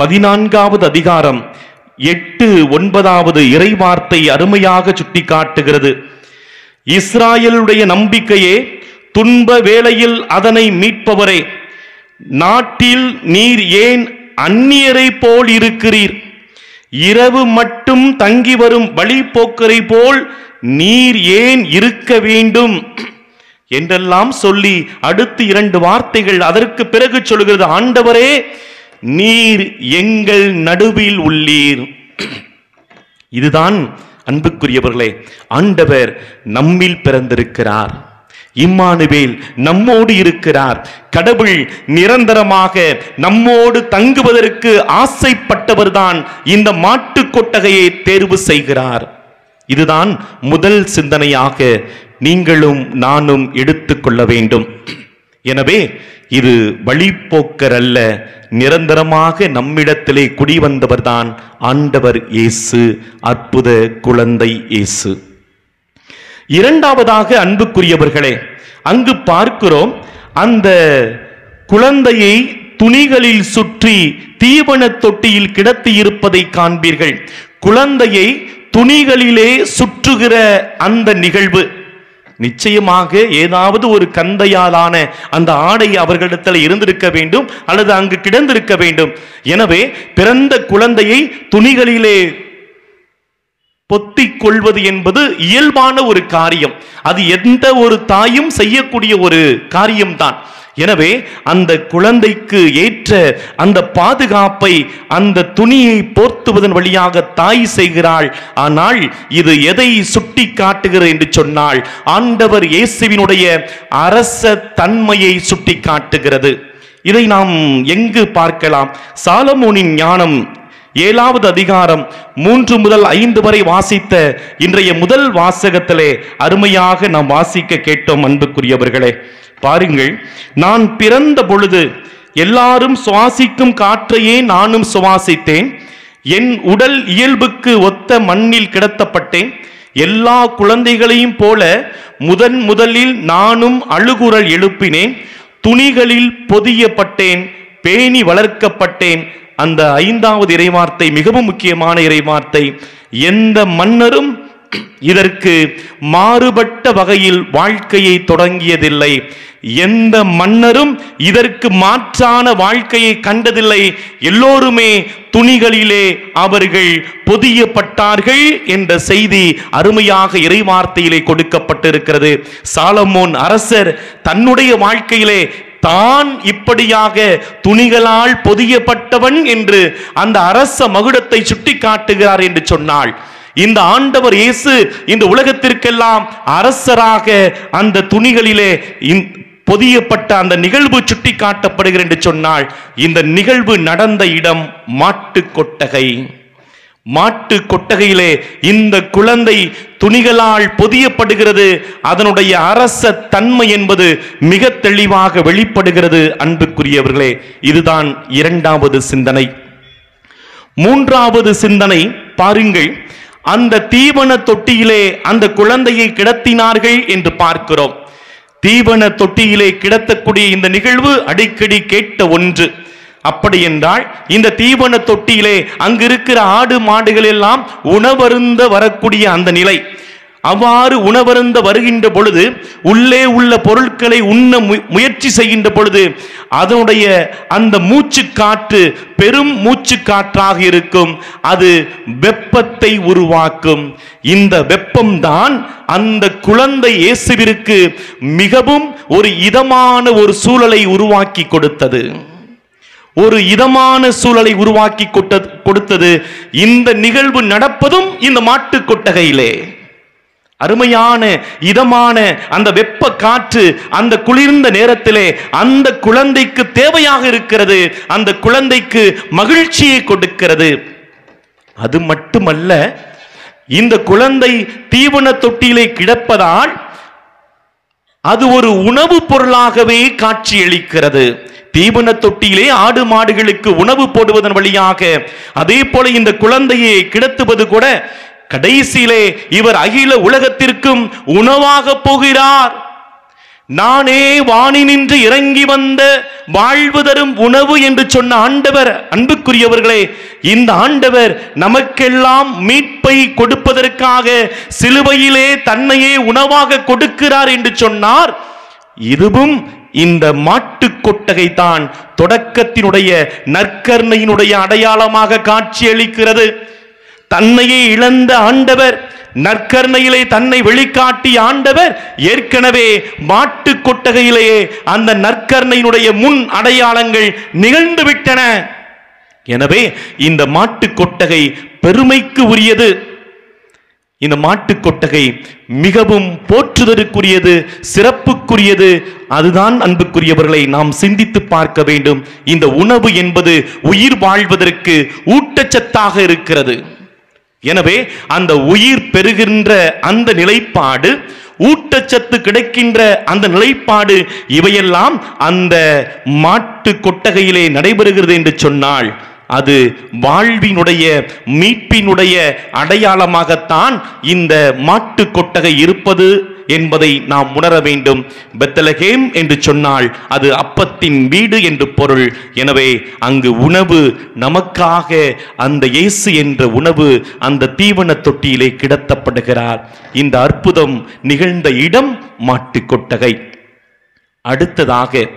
14வது அதிகாரம் 8-9 இறைவார்த்தை அருமையாக சுட்டி காட்டுகிறது. இஸ்ராயலுடைய நம்பிக்கையே, துன்ப வேளையில் அதனை மீட்பவரே, நாட்டில் நீர் ஏன் அந்நியரை போல் இருக்கிறீர்? இரவு மட்டும் தங்கி வரும் வழிபோக்கரை போல் நீர் ஏன் இருக்க வேண்டும் என்றெல்லாம் சொல்லி அடுத்து 2 வார்த்தைகள் அதற்கு பிறகு சொல்கிறது, ஆண்டவரே நீர் எங்கள் நடுவில் உள்ளீர். இதுதான் அன்புக்குரியவர்களே, ஆண்டவர் நம்மில் பிறந்திருக்கிறார். இம்மானுவேல் நம்மோடு இருக்கிறார். கடவுள் நிரந்தரமாக நம்மோடு தங்குவதற்கு ஆசைப்பட்டவர்தான் இந்த மாட்டு கொட்டகையை தேர்வு செய்கிறார். இதுதான் முதல் சிந்தனையாக நீங்களும் நானும் எடுத்துக்கொள்ள வேண்டும். எனவே இது வழிபோக்கர் அல்ல, நிரந்தரமாக நம்மிடத்திலே குடிவந்தவர்தான் ஆண்டவர் இயேசு, அற்புத குழந்தை இயேசு. இரண்டாவதாக அன்புக்குரியவர்களே, அங்கு பார்க்கிறோம், அந்த குழந்தையை துணிகளில் சுற்றி தீவன தொட்டியில் கிடத்தி இருப்பதை காண்பீர்கள். குழந்தையை துணிகளிலே சுற்றுகிற அந்த நிகழ்வு, நிச்சயமாக ஏதாவது ஒரு கந்தையாலான அந்த ஆடை அவர்களிடத்தில் இருந்திருக்க வேண்டும், அல்லது அங்கு கிடந்திருக்க வேண்டும். எனவே பிறந்த குழந்தையை துணிகளிலே பொத்திக் கொள்வது என்பது இயல்பான ஒரு காரியம். அது எந்த ஒரு தாயும் செய்யக்கூடிய ஒரு காரியம்தான். எனவே அந்த குழந்தைக்கு ஏற்ற அந்த பாதுகாப்பை அந்த துணியை போர்த்துவதன் வழியாக தாய் செய்கிறாள். ஆனால் இது எதை சுட்டி காட்டுகிறது என்று சொன்னால், ஆண்டவர் இயேசுவினுடைய அரச தன்மையை சுட்டி காட்டுகிறது. இதை நாம் எங்கு பார்க்கலாம்? சாலமோனின் ஞானம் 7வது அதிகாரம் 3 முதல் 5 வரை வாசித்த இன்றைய முதல் வாசகத்திலே அருமையாக நாம் வாசிக்க கேட்டோம். அன்புக்குரியவர்களே, பாருங்கள், நான் பிறந்த பொழுது எல்லாரும் சுவாசிக்கும் காற்றையே நானும் சுவாசித்தேன். என் உடல் இயல்புக்கு ஒத்த மண்ணில் கிடத்தப்பட்டேன். எல்லா குழந்தைகளையும் போல முதலில் நானும் அழுகுரல் எழுப்பினேன். துணிகளில் பொதியப்பட்டேன், பேணி வளர்க்கப்பட்டேன். அந்த 5வது இறைவார்த்தை மிகவும் முக்கியமான இறைவார்த்தை. எந்த மன்னரும் இதற்கு மாறுபட்ட வகையில் வாழ்க்கையை தொடங்கியதில்லை. எந்த மன்னரும் இதற்கு மாற்றான வாழ்க்கையை கண்டதில்லை. எல்லோருமே துணிகளிலே அவர்கள் பொதியப்பட்டார்கள் என்ற செய்தி அருமையாக இறைவார்த்தையிலே கொடுக்கப்பட்டிருக்கிறது. சாலமோன் அரசர் தன்னுடைய வாழ்க்கையிலே தான் இப்படியாக துணிகளால் பொதியப்பட்டவன் என்று அந்த அரச மகுடத்தை சுட்டி காட்டுகிறார் என்று சொன்னால், இந்த ஆண்டவர் இயேசு இந்த உலகத்திற்கெல்லாம் அரசராக அந்த துணிகளிலே பொதியப்பட்ட அந்த நிகழ்வு சுட்டி காட்டப்படுகிறது என்று சொன்னால், இந்த நிகழ்வு நடந்த இடம் மாட்டு கொட்டகை. மாட்டு கொட்டகையிலே இந்த குழந்தை துணிகளால் பொதியப்படுகிறது. அதனுடைய அரச தன்மை என்பது மிக தெளிவாக வெளிப்படுகிறது. அன்புக்குரியவர்களே, இதுதான் இரண்டாவது சிந்தனை. மூன்றாவது சிந்தனை பாருங்கள். அந்த தீவன தொட்டியிலே அந்த குழந்தையை கிடத்தினார்கள் என்று பார்க்கிறோம். தீவன தொட்டியிலே கிடத்தக்கூடிய இந்த நிகழ்வு அடிக்கடி கேட்ட ஒன்று. அப்படி என்றால் இந்த தீவன தொட்டியிலே அங்கிருக்கிற ஆடு மாடுகள் எல்லாம் உணவருந்த வரக்கூடிய அந்த நிலை, அவ்வாறு உணவருந்த வருகின்ற பொழுது உள்ளே உள்ள பொருட்களை உண்ண முயற்சி செய்கின்ற பொழுது அதனுடைய அந்த மூச்சு காற்று பெரும் மூச்சு காற்றாக இருக்கும். அது வெப்பத்தை உருவாக்கும். இந்த வெப்பம்தான் அந்த குழந்தை இயேசுவிற்கு மிகவும் ஒரு இதமான ஒரு சூழலை உருவாக்கி கொடுத்தது. ஒரு இதமான சூழலை உருவாக்கி கொடுத்தது. இந்த நிகழ்வு நடப்பதும் இந்த மாட்டு கொட்டகையிலே. அருமையான இதமான அந்த வெப்ப காற்று அந்த குளிர்ந்த நேரத்திலே அந்த குழந்தைக்கு தேவையாக இருக்கிறது. அந்த குழந்தைக்கு மகிழ்ச்சியை கொடுக்கிறது. அது மட்டுமல்ல, இந்த குழந்தை தீவன தொட்டியிலே கிடப்பதால் அது ஒரு உணவு பொருளாகவே காட்சியளிக்கிறது. தீவன தொட்டியிலே ஆடு மாடுகளுக்கு உணவு போடுவதன் வழியாக அதே போல இந்த குழந்தையை கிடத்துவது கூட கடைசியிலே இவர் அகில உலகத்திற்கும் உணவாக போகிறார். நானே வானினின்று இறங்கி வந்த வாழ்வு தரும் உணவு என்று சொன்ன ஆண்டவர், அன்புக்குரியவர்களே, இந்த ஆண்டவர் நமக்கெல்லாம் மீட்பை கொடுப்பதற்காக சிலுவையிலே தன்னையே உணவாக கொடுக்கிறார் என்று சொன்னார். இதுவும் இந்த மாட்டு கொட்டகை தான் தொடக்கத்தினுடைய நற்கருணையினுடைய அடையாளமாக காட்சியளிக்கிறது. தன்னையே இழந்த ஆண்டவர், நற்கருணையிலே தன்னை வெளிக்காட்டிய ஆண்டவர் ஏற்கனவே மாட்டு கொட்டகையிலேயே அந்த நற்கருணையினுடைய முன் அடையாளங்கள் நிகழ்ந்து விட்டன. எனவே இந்த மாட்டு கொட்டகை பெருமைக்கு உரியது. இந்த மாட்டு கொட்டகை மிகவும் போற்றுதலுக்குரியது, சிறப்புக்குரியது. அதுதான் அன்புக்குரியவர்களை நாம் சிந்தித்து பார்க்க வேண்டும். இந்த உணவு என்பது உயிர் வாழ்வதற்கு ஊட்டச்சத்தாக இருக்கிறது. எனவே அந்த உயிர் பெறுகின்ற அந்த நிலைப்பாடு, ஊட்டச்சத்து கிடைக்கின்ற அந்த நிலைப்பாடு, இவையெல்லாம் அந்த மாட்டு கொட்டகையிலே நடைபெறுகிறது என்று சொன்னால் அது வாழ்வினுடைய மீட்பினுடைய அடையாளமாகத்தான் இந்த மாட்டு கொட்டகை இருப்பது என்பதை நாம் உணர வேண்டும். பெத்லகேம் என்று சொன்னால் அது அப்பத்தின் வீடு என்று பொருள். எனவே அங்கு உணவு நமக்காக அந்த இயேசு என்ற உணவு அந்த தீவன தொட்டியிலே கிடத்தப்படுகிறார். இந்த அற்புதம் நிகழ்ந்த இடம் மாட்டு கொட்டகை. அடுத்ததாக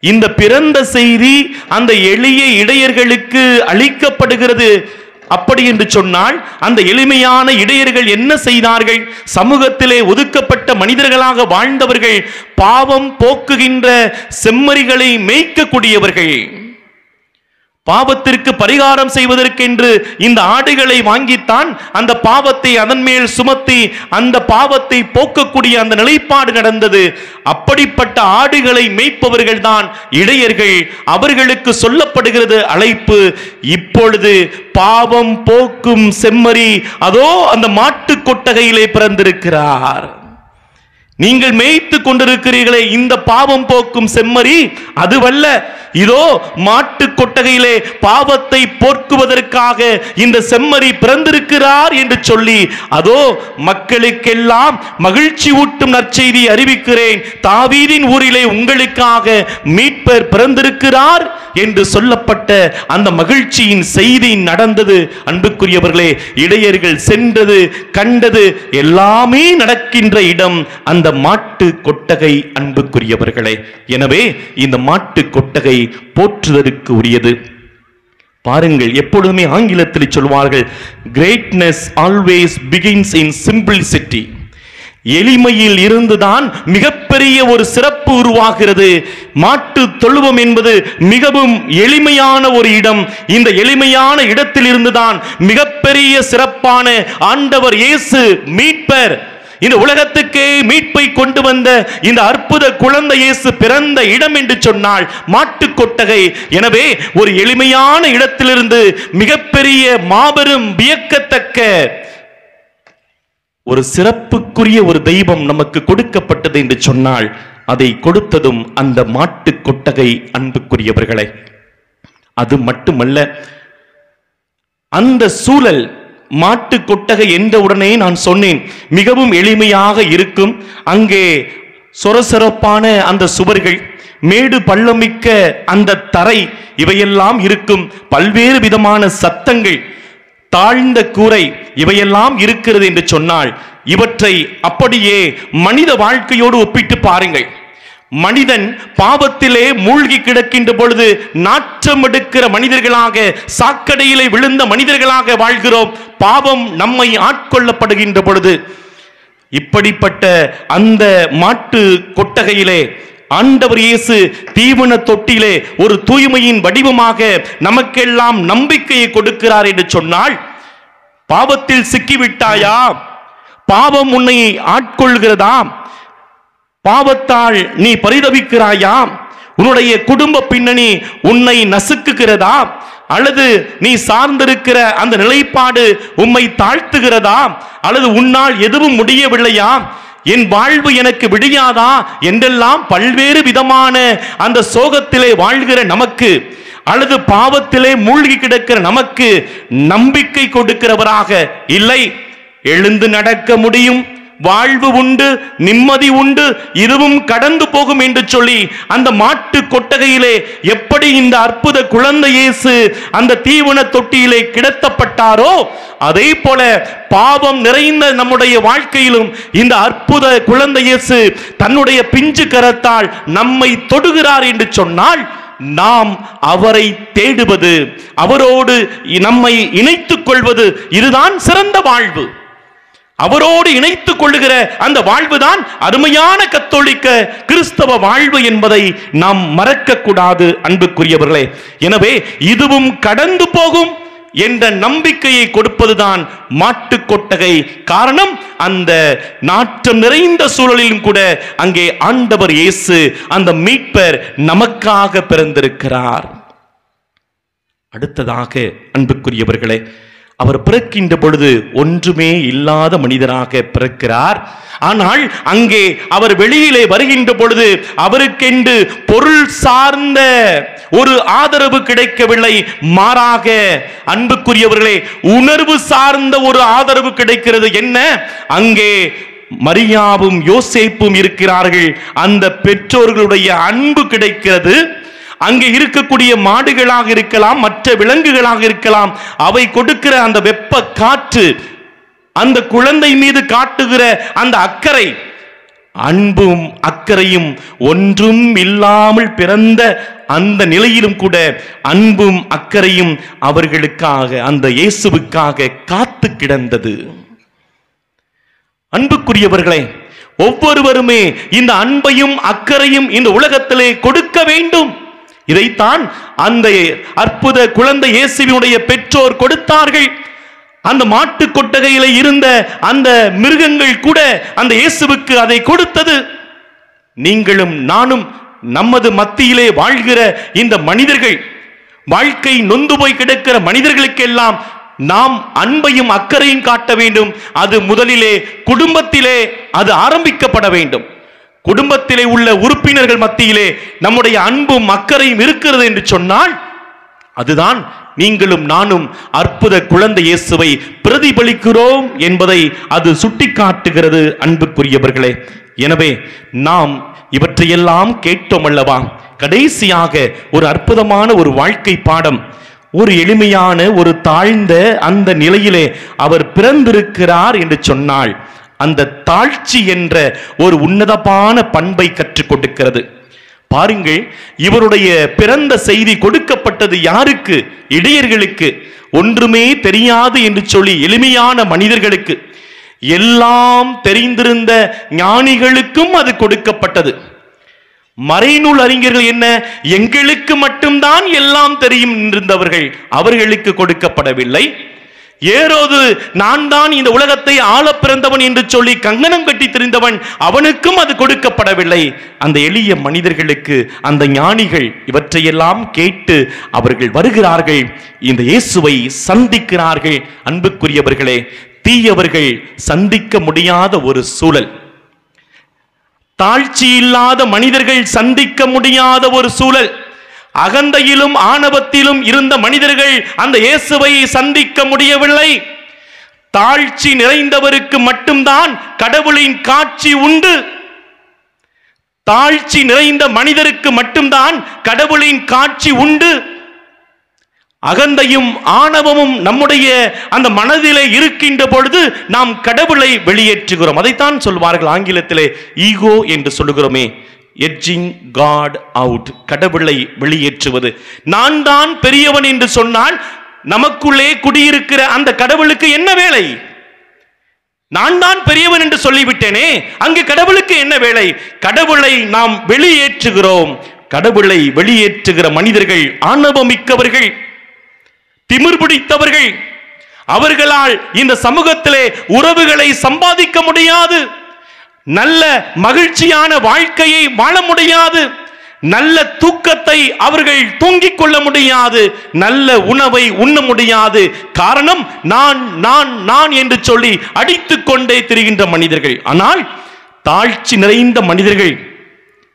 இந்த பிறந்த செய்தி அந்த எளிய இடையர்களுக்கு அளிக்கப்படுகிறது. அப்படி என்று சொன்னால் அந்த எளிமையான இடையர்கள் என்ன செய்தார்கள்? சமூகத்திலே ஒதுக்கப்பட்ட மனிதர்களாக வாழ்ந்தவர்கள், பாவம் போக்குகின்ற செம்மறிகளை மேய்க்கக்கூடியவர்கள். பாவத்திற்கு பரிகாரம் செய்வதற்கென்று இந்த ஆடுகளை வாங்கித்தான் அந்த பாவத்தை அதன் மேல் சுமத்தி அந்த பாவத்தை போக்கக்கூடிய அந்த நிலைப்பாடு நடந்தது. அப்படிப்பட்ட ஆடுகளை மேய்ப்பவர்கள் தான் இடையர்கள். அவர்களுக்கு சொல்லப்படுகிறது அழைப்பு. இப்பொழுது பாவம் போக்கும் செம்மறி அதோ அந்த மாட்டு கொட்டகையிலே பிறந்திருக்கிறார். நீங்கள் மேய்த்து கொண்டிருக்கிறீர்களே இந்த பாவம் போக்கும் செம்மறி அதுவல்ல, இதோ மாட்டு கொட்டகையிலே பாவத்தை போக்குவதற்காக இந்த செம்மறி பிறந்திருக்கிறார் என்று சொல்லி அதோ மக்களுக்கெல்லாம் மகிழ்ச்சி ஊட்டும் நற்செய்தி அறிவிக்கிறேன். தாவீதின் ஊரிலே உங்களுக்காக மீட்பர் பிறந்திருக்கிறார் என்று சொல்லப்பட்ட அந்த மகிழ்ச்சியின் செய்தி நடந்தது. அன்புக்குரியவர்களே, இடையர்கள் சென்றது கண்டது எல்லாமே நடக்கின்ற இடம் அந்த மாட்டு கொட்டகை. அன்புக்குரியவர்களே, எனவே இந்த மாட்டு கொட்டகை போற்றுதலுக்கு உரியது. பாருங்கள், எப்பொழுதுமே ஆங்கிலத்தில் சொல்வார்கள், greatness always begins in simplicity. எளிமையில் இருந்துதான் மிகப்பெரிய ஒரு சிறப்பு உருவாகிறது. மாட்டு தொழுவம் என்பது மிகவும் எளிமையான ஒரு இடம். இந்த எளிமையான இடத்தில் இருந்துதான் மிக மிகப்பெரிய சிறப்பான ஆண்டவர் இயேசு மீட்பர், இந்த உலகத்துக்கே மீட்பை கொண்டு வந்த இந்த அற்புத குழந்தை இயேசு பிறந்த இடம் என்று சொன்னால் மாட்டுக் கொட்டகை. எனவே ஒரு எளிமையான இடத்திலிருந்து மிகப்பெரிய மாபெரும் வியக்கத்தக்க ஒரு சிறப்புக்குரிய ஒரு தெய்வம் நமக்கு கொடுக்கப்பட்டது என்று சொன்னால் அதை கொடுத்ததும் அந்த மாட்டுக் கொட்டகை. அன்புக்குரியவர்களே, அது மட்டுமல்ல, அந்த சூழல் மாட்டு கொட்டகை என்ற உடனே நான் சொன்னேன் மிகவும் எளிமையாக இருக்கும். அங்கே சொரசொரப்பான அந்த சுவர்கள், மேடு பள்ளமிக்க அந்த தரை, இவையெல்லாம் இருக்கும். பல்வேறு விதமான சத்தங்கள், தாழ்ந்த கூரை, இவையெல்லாம் இருக்கிறது என்று சொன்னால் இவற்றை அப்படியே மனித வாழ்க்கையோடு ஒப்பிட்டு பாருங்கள். மனிதன் பாவத்திலே மூழ்கி கிடக்கின்ற பொழுது நாற்றம் எடுக்கிற மனிதர்களாக, சாக்கடையிலே விழுந்த மனிதர்களாக வாழ்கிறோம். பாவம் நம்மை ஆட்கொள்ளப்படுகின்ற பொழுது இப்படிப்பட்ட அந்த மாட்டு கொட்டகையிலே ஆண்டவர் இயேசு தீவன தொட்டிலே ஒரு தூய்மையின் வடிவமாக நமக்கெல்லாம் நம்பிக்கையை கொடுக்கிறார் என்று சொன்னால், பாவத்தில் சிக்கிவிட்டாயா? பாவம் உன்னை ஆட்கொள்கிறதா? பாவத்தால் நீ பரிதவிக்கிறாயா? உன்னுடைய குடும்ப பின்னணி உன்னை நசுக்குகிறதா? அல்லது நீ சார்ந்திருக்கிற அந்த நிலைப்பாடு உம்மை தாழ்த்துகிறதா? அல்லது உன்னால் எதுவும் முடியவில்லையா? என் வாழ்வு எனக்கு விடியாதா என்றெல்லாம் பல்வேறு விதமான அந்த சோகத்திலே வாழ்கிற நமக்கு, அல்லது பாவத்திலே மூழ்கி கிடக்கிற நமக்கு நம்பிக்கை கொடுக்கிறவராக இல்லை. எழுந்து நடக்க முடியும், வாழ்வு உண்டு, நிம்மதி உண்டு, இதுவும் கடந்து போகும் என்று சொல்லி அந்த மாட்டு கொட்டகையிலே எப்படி இந்த அற்புத குழந்தை இயேசு அந்த தீவன தொட்டியிலே கிடத்தப்பட்டாரோ, அதே போல பாவம் நிறைந்த நம்முடைய வாழ்க்கையிலும் இந்த அற்புத குழந்தை இயேசு தன்னுடைய பிஞ்சு கரத்தால் நம்மை தொடுகிறார் என்று சொன்னால், நாம் அவரை தேடுவது, அவரோடு நம்மை இணைத்துக் கொள்வது, இதுதான் சிறந்த வாழ்வு. அவரோடு இணைத்துக் கொள்ளுகிற அந்த வாழ்வுதான் அருமையான கத்தோலிக்க கிறிஸ்தவ வாழ்வு என்பதை நாம் மறக்க கூடாது அன்புக்குரியவர்களே. எனவே இதுவும் கடந்து போகும் என்ற நம்பிக்கையை கொடுப்பதுதான் மாட்டுக் கொட்டகை. காரணம், அந்த நாற்றம் நிறைந்த சூழலிலும் கூட அங்கே ஆண்டவர் இயேசு அந்த மீட்பர் நமக்காக பிறந்திருக்கிறார். அடுத்ததாக அன்புக்குரியவர்களே, அவர் பிறக்கின்ற பொழுது ஒன்றுமே இல்லாத மனிதராக பிறக்கிறார். ஆனால் அங்கே அவர் வெளியிலே வருகின்ற பொழுது அவருக்கென்று பொருள் சார்ந்த ஒரு ஆதரவு கிடைக்கவில்லை. மாறாக அன்புக்குரியவர்களே, உணர்வு சார்ந்த ஒரு ஆதரவு கிடைக்கிறது. என்ன? அங்கே மரியாவும் யோசேப்பும் இருக்கிறார்கள். அந்த பெற்றோர்களுடைய அன்பு கிடைக்கிறது. அங்கே இருக்கக்கூடிய மாடுகளாக இருக்கலாம், மற்ற விலங்குகளாக இருக்கலாம், அவை கொடுக்கிற அந்த வெப்ப காற்று, அந்த குழந்தை மீது காட்டுகிற அந்த அக்கறை, அன்பும் அக்கறையும் ஒன்றும் இல்லாமல் பிறந்த அந்த நிலையிலும் கூட அன்பும் அக்கறையும் அவர்களுக்காக, அந்த இயேசுவுக்காக காத்து கிடந்தது. அன்புக்குரியவர்களே, ஒவ்வொருவருமே இந்த அன்பையும் அக்கறையும் இந்த உலகத்திலே கொடுக்க வேண்டும். இதைத்தான் அந்த அற்புத குழந்தை இயேசுவினுடைய பெற்றோர் கொடுத்தார்கள். அந்த மாட்டு கொட்டகையில இருந்த அந்த மிருகங்கள் கூட அந்த இயேசுவுக்கு அதை கொடுத்தது. நீங்களும் நானும் நமது மத்தியிலே வாழ்கிற இந்த மனிதர்கள், வாழ்க்கை நொந்து போய் கிடக்கிற மனிதர்களுக்கெல்லாம் நாம் அன்பையும் அக்கறையும் காட்ட வேண்டும். அது முதலிலே குடும்பத்திலே அது ஆரம்பிக்கப்பட வேண்டும். குடும்பத்திலே உள்ள உறுப்பினர்கள் மத்தியிலே நம்முடைய அன்பும் அக்கறையும் இருக்கிறது என்று சொன்னால், அதுதான் நீங்களும் நானும் அற்புத குழந்தை இயேசுவை பிரதிபலிக்கிறோம் என்பதை அது சுட்டிக்காட்டுகிறது அன்புக்குரியவர்களே. எனவே நாம் இவற்றையெல்லாம் கேட்டோம் அல்லவா? கடைசியாக ஒரு அற்புதமான ஒரு வாழ்க்கை பாடம், ஒரு எளிமையான ஒரு தாழ்ந்த அந்த நிலையிலே அவர் பிறந்திருக்கிறார் என்று சொன்னால், அந்த தாழ்ச்சி என்ற ஒரு உன்னதமான பண்பை கற்றுக் கொடுக்கிறது. பாருங்கள், இவருடைய பிறந்த செய்தி கொடுக்கப்பட்டது யாருக்கு? இடையர்களுக்கு, ஒன்றுமே தெரியாது என்று சொல்லி எளிமையான மனிதர்களுக்கு. எல்லாம் தெரிந்திருந்த ஞானிகளுக்கும் அது கொடுக்கப்பட்டது. மறைநூல் அறிஞர்கள் என்ன, எங்களுக்கு மட்டும்தான் எல்லாம் தெரியும் என்றிருந்தவர்கள், அவர்களுக்கு கொடுக்கப்படவில்லை. ஏரோது நான் தான் இந்த உலகத்தை ஆள பிறந்தவன் என்று சொல்லி கங்கணம் கட்டி திரிந்தவன், அவனுக்கும் அது கொடுக்கப்படவில்லை. அந்த எளிய மனிதர்களுக்கு அந்த ஞானிகள் இவற்றையெல்லாம் கேட்டு அவர்கள் வருகிறார்கள், இந்த இயேசுவை சந்திக்கிறார்கள். அன்புக்குரியவர்களே, தீயவர்கள் சந்திக்க முடியாத ஒரு சூழல், தாழ்ச்சி இல்லாத மனிதர்கள் சந்திக்க முடியாத ஒரு சூழல், அகந்தையிலும் ஆணவத்திலும் இருந்த மனிதர்கள் அந்த இயேசுவை சந்திக்க முடியவில்லை. தாழ்ச்சி நிறைந்தவருக்கு மட்டும்தான் கடவுளின் காட்சி உண்டு. தாழ்ச்சி நிறைந்த மனிதருக்கு மட்டும்தான் கடவுளின் காட்சி உண்டு. அகந்தையும் ஆணவமும் நம்முடைய அந்த மனதிலே இருக்கின்ற பொழுது நாம் கடவுளை வெளியேற்றுகிறோம். அதைத்தான் சொல்வார்கள் ஆங்கிலத்திலே ஈகோ என்று சொல்லுகிறோமே, எட்ஜிங் காட் அவுட், கடவுளை வெளியேற்றுவது. நான் தான் பெரியவன் என்று சொன்னால் நமக்குள்ளே குடியிருக்கிற அந்த கடவுளுக்கு என்ன வேலை? நான் தான் பெரியவன் என்று சொல்லிவிட்டேனே, அங்கு கடவுளுக்கு என்ன வேலை? கடவுளை நாம் வெளியேற்றுகிறோம். கடவுளை வெளியேற்றுகிற மனிதர்கள் ஆணவமிக்கவர்கள், திமிர் பிடித்தவர்கள். அவர்களால் இந்த சமூகத்திலே உறவுகளை சம்பாதிக்க முடியாது, நல்ல மகிழ்ச்சியான வாழ்க்கையை வாழ முடியாது, நல்ல தூக்கத்தை அவர்கள் தூங்கிக் கொள்ள முடியாது, நல்ல உணவை உண்ண முடியாது. காரணம், நான் நான் நான் என்று சொல்லி அடித்துக் கொண்டே திரிகின்ற மனிதர்கள். ஆனால் தாழ்ச்சி நிறைந்த மனிதர்கள்,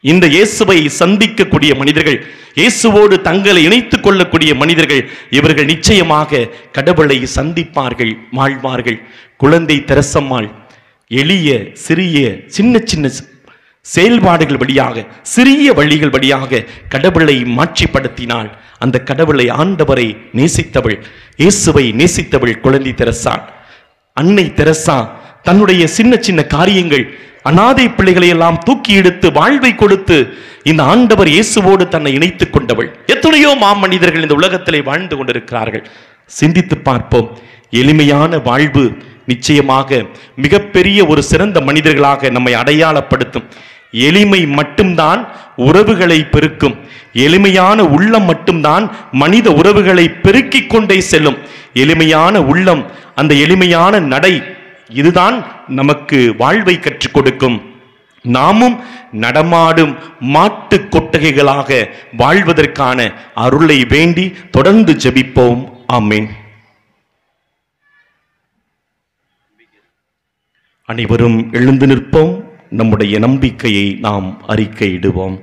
இந்த இயேசுவை சந்திக்கக்கூடிய மனிதர்கள், இயேசுவோடு தங்களை இணைத்துக் கொள்ளக்கூடிய மனிதர்கள், இவர்கள் நிச்சயமாக கடவுளை சந்திப்பார்கள், வாழ்வார்கள். குழந்தை தெரசம்மாள் எளிய சிறிய சின்ன சின்ன செயல்பாடுகள் வழியாக, சிறிய வழிகள் வழியாக கடவுளை மாட்சிப்படுத்தினாள். அந்த கடவுளை, ஆண்டவரை நேசித்தவள், இயேசுவை நேசித்தவள் குழந்தை தெரசா. அன்னை தெரசா தன்னுடைய சின்ன சின்ன காரியங்கள், அனாதை பிள்ளைகளை எல்லாம் தூக்கி எடுத்து வாழ்வை கொடுத்து இந்த ஆண்டவர் இயேசுவோடு தன்னை இணைத்துக் கொண்டவள். எத்தனையோ மாமனிதர்கள் இந்த உலகத்திலே வாழ்ந்து கொண்டிருக்கிறார்கள். சிந்தித்து பார்ப்போம். எளிமையான வாழ்வு நிச்சயமாக மிகப்பெரிய ஒரு சிறந்த மனிதர்களாக நம்மை அடையாளப்படுத்தும். எளிமை மட்டும்தான் உறவுகளை பெருக்கும். எளிமையான உள்ளம் மட்டும்தான் மனித உறவுகளை பெருக்கிக் கொண்டே செல்லும். எளிமையான உள்ளம், அந்த எளிமையான நடை, இதுதான் நமக்கு வாழ்வை கற்றுக் கொடுக்கும். நாமும் நடமாடும் மாட்டு கொட்டகைகளாக வாழ்வதற்கான அருளை வேண்டி தொடர்ந்து ஜெபிப்போம். ஆமென். அனைவரும் எழுந்து நிற்போம். நம்முடைய நம்பிக்கையை நாம் அறிக்கையிடுவோம்.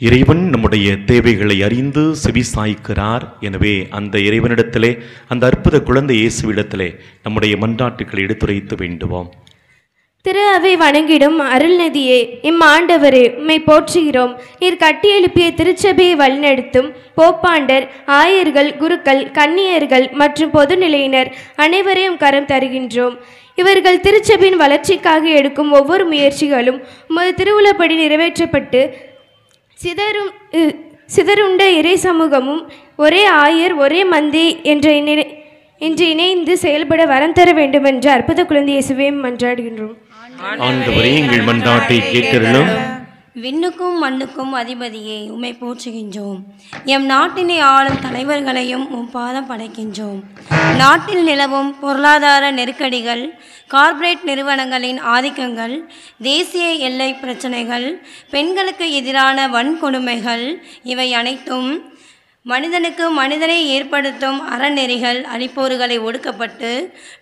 இறைவன் நம்முடைய தேவைகளை அறிந்து செவிசாய்க்கிறார். எனவே அந்த இறைவனிடத்திலே, அந்த அற்புத குழந்தை இயேசுவிடத்திலே நம்முடைய மன்றாட்டுக்களை எடுத்துரைத்து வேண்டுவோம். திரு அவை வணங்கிடும் அருள்நதியே, இம்மாண்டவரே, உம்மை போற்றுகிறோம். நீர் கட்டி எழுப்பிய திருச்சபையை வழிநடத்தும் போப்பாண்டர், ஆயர்கள், குருக்கள், கன்னியர்கள் மற்றும் பொதுநிலையினர் அனைவரையும் கரம் தருகின்றோம். இவர்கள் திருச்சபையின் வளர்ச்சிக்காக எடுக்கும் ஒவ்வொரு முயற்சிகளும் உமது திருவுளப்படி நிறைவேற்றப்பட்டு சிதறுண்ட இறை சமூகமும் ஒரே ஆயர் ஒரே மந்தி என்று இணைந்து செயல்பட வரம் தர வேண்டும் என்று அற்புத குழந்தை இயேசுவே மன்றாடுகின்றோம். ஆண்டவரே, எங்கள் மன்றாட்டை கேட்டருளும். விண்ணுக்கும் மண்ணுக்கும் அதிபதியே, உம்மை போற்றுகின்றோம். எம் நாட்டினை ஆளும் தலைவர்களையும் உம் பாதம் படைக்கின்றோம். நாட்டில் நிலவும் பொருளாதார நெருக்கடிகள், கார்ப்பரேட் நிறுவனங்களின் ஆதிக்கங்கள், தேசிய எல்லை பிரச்சனைகள், பெண்களுக்கு எதிரான வன்கொடுமைகள், இவை அனைத்தும் மனிதனுக்கு மனிதனை ஏற்படுத்தும் அறநெறிகள் அளிப்போர்களை ஒடுக்கப்பட்டு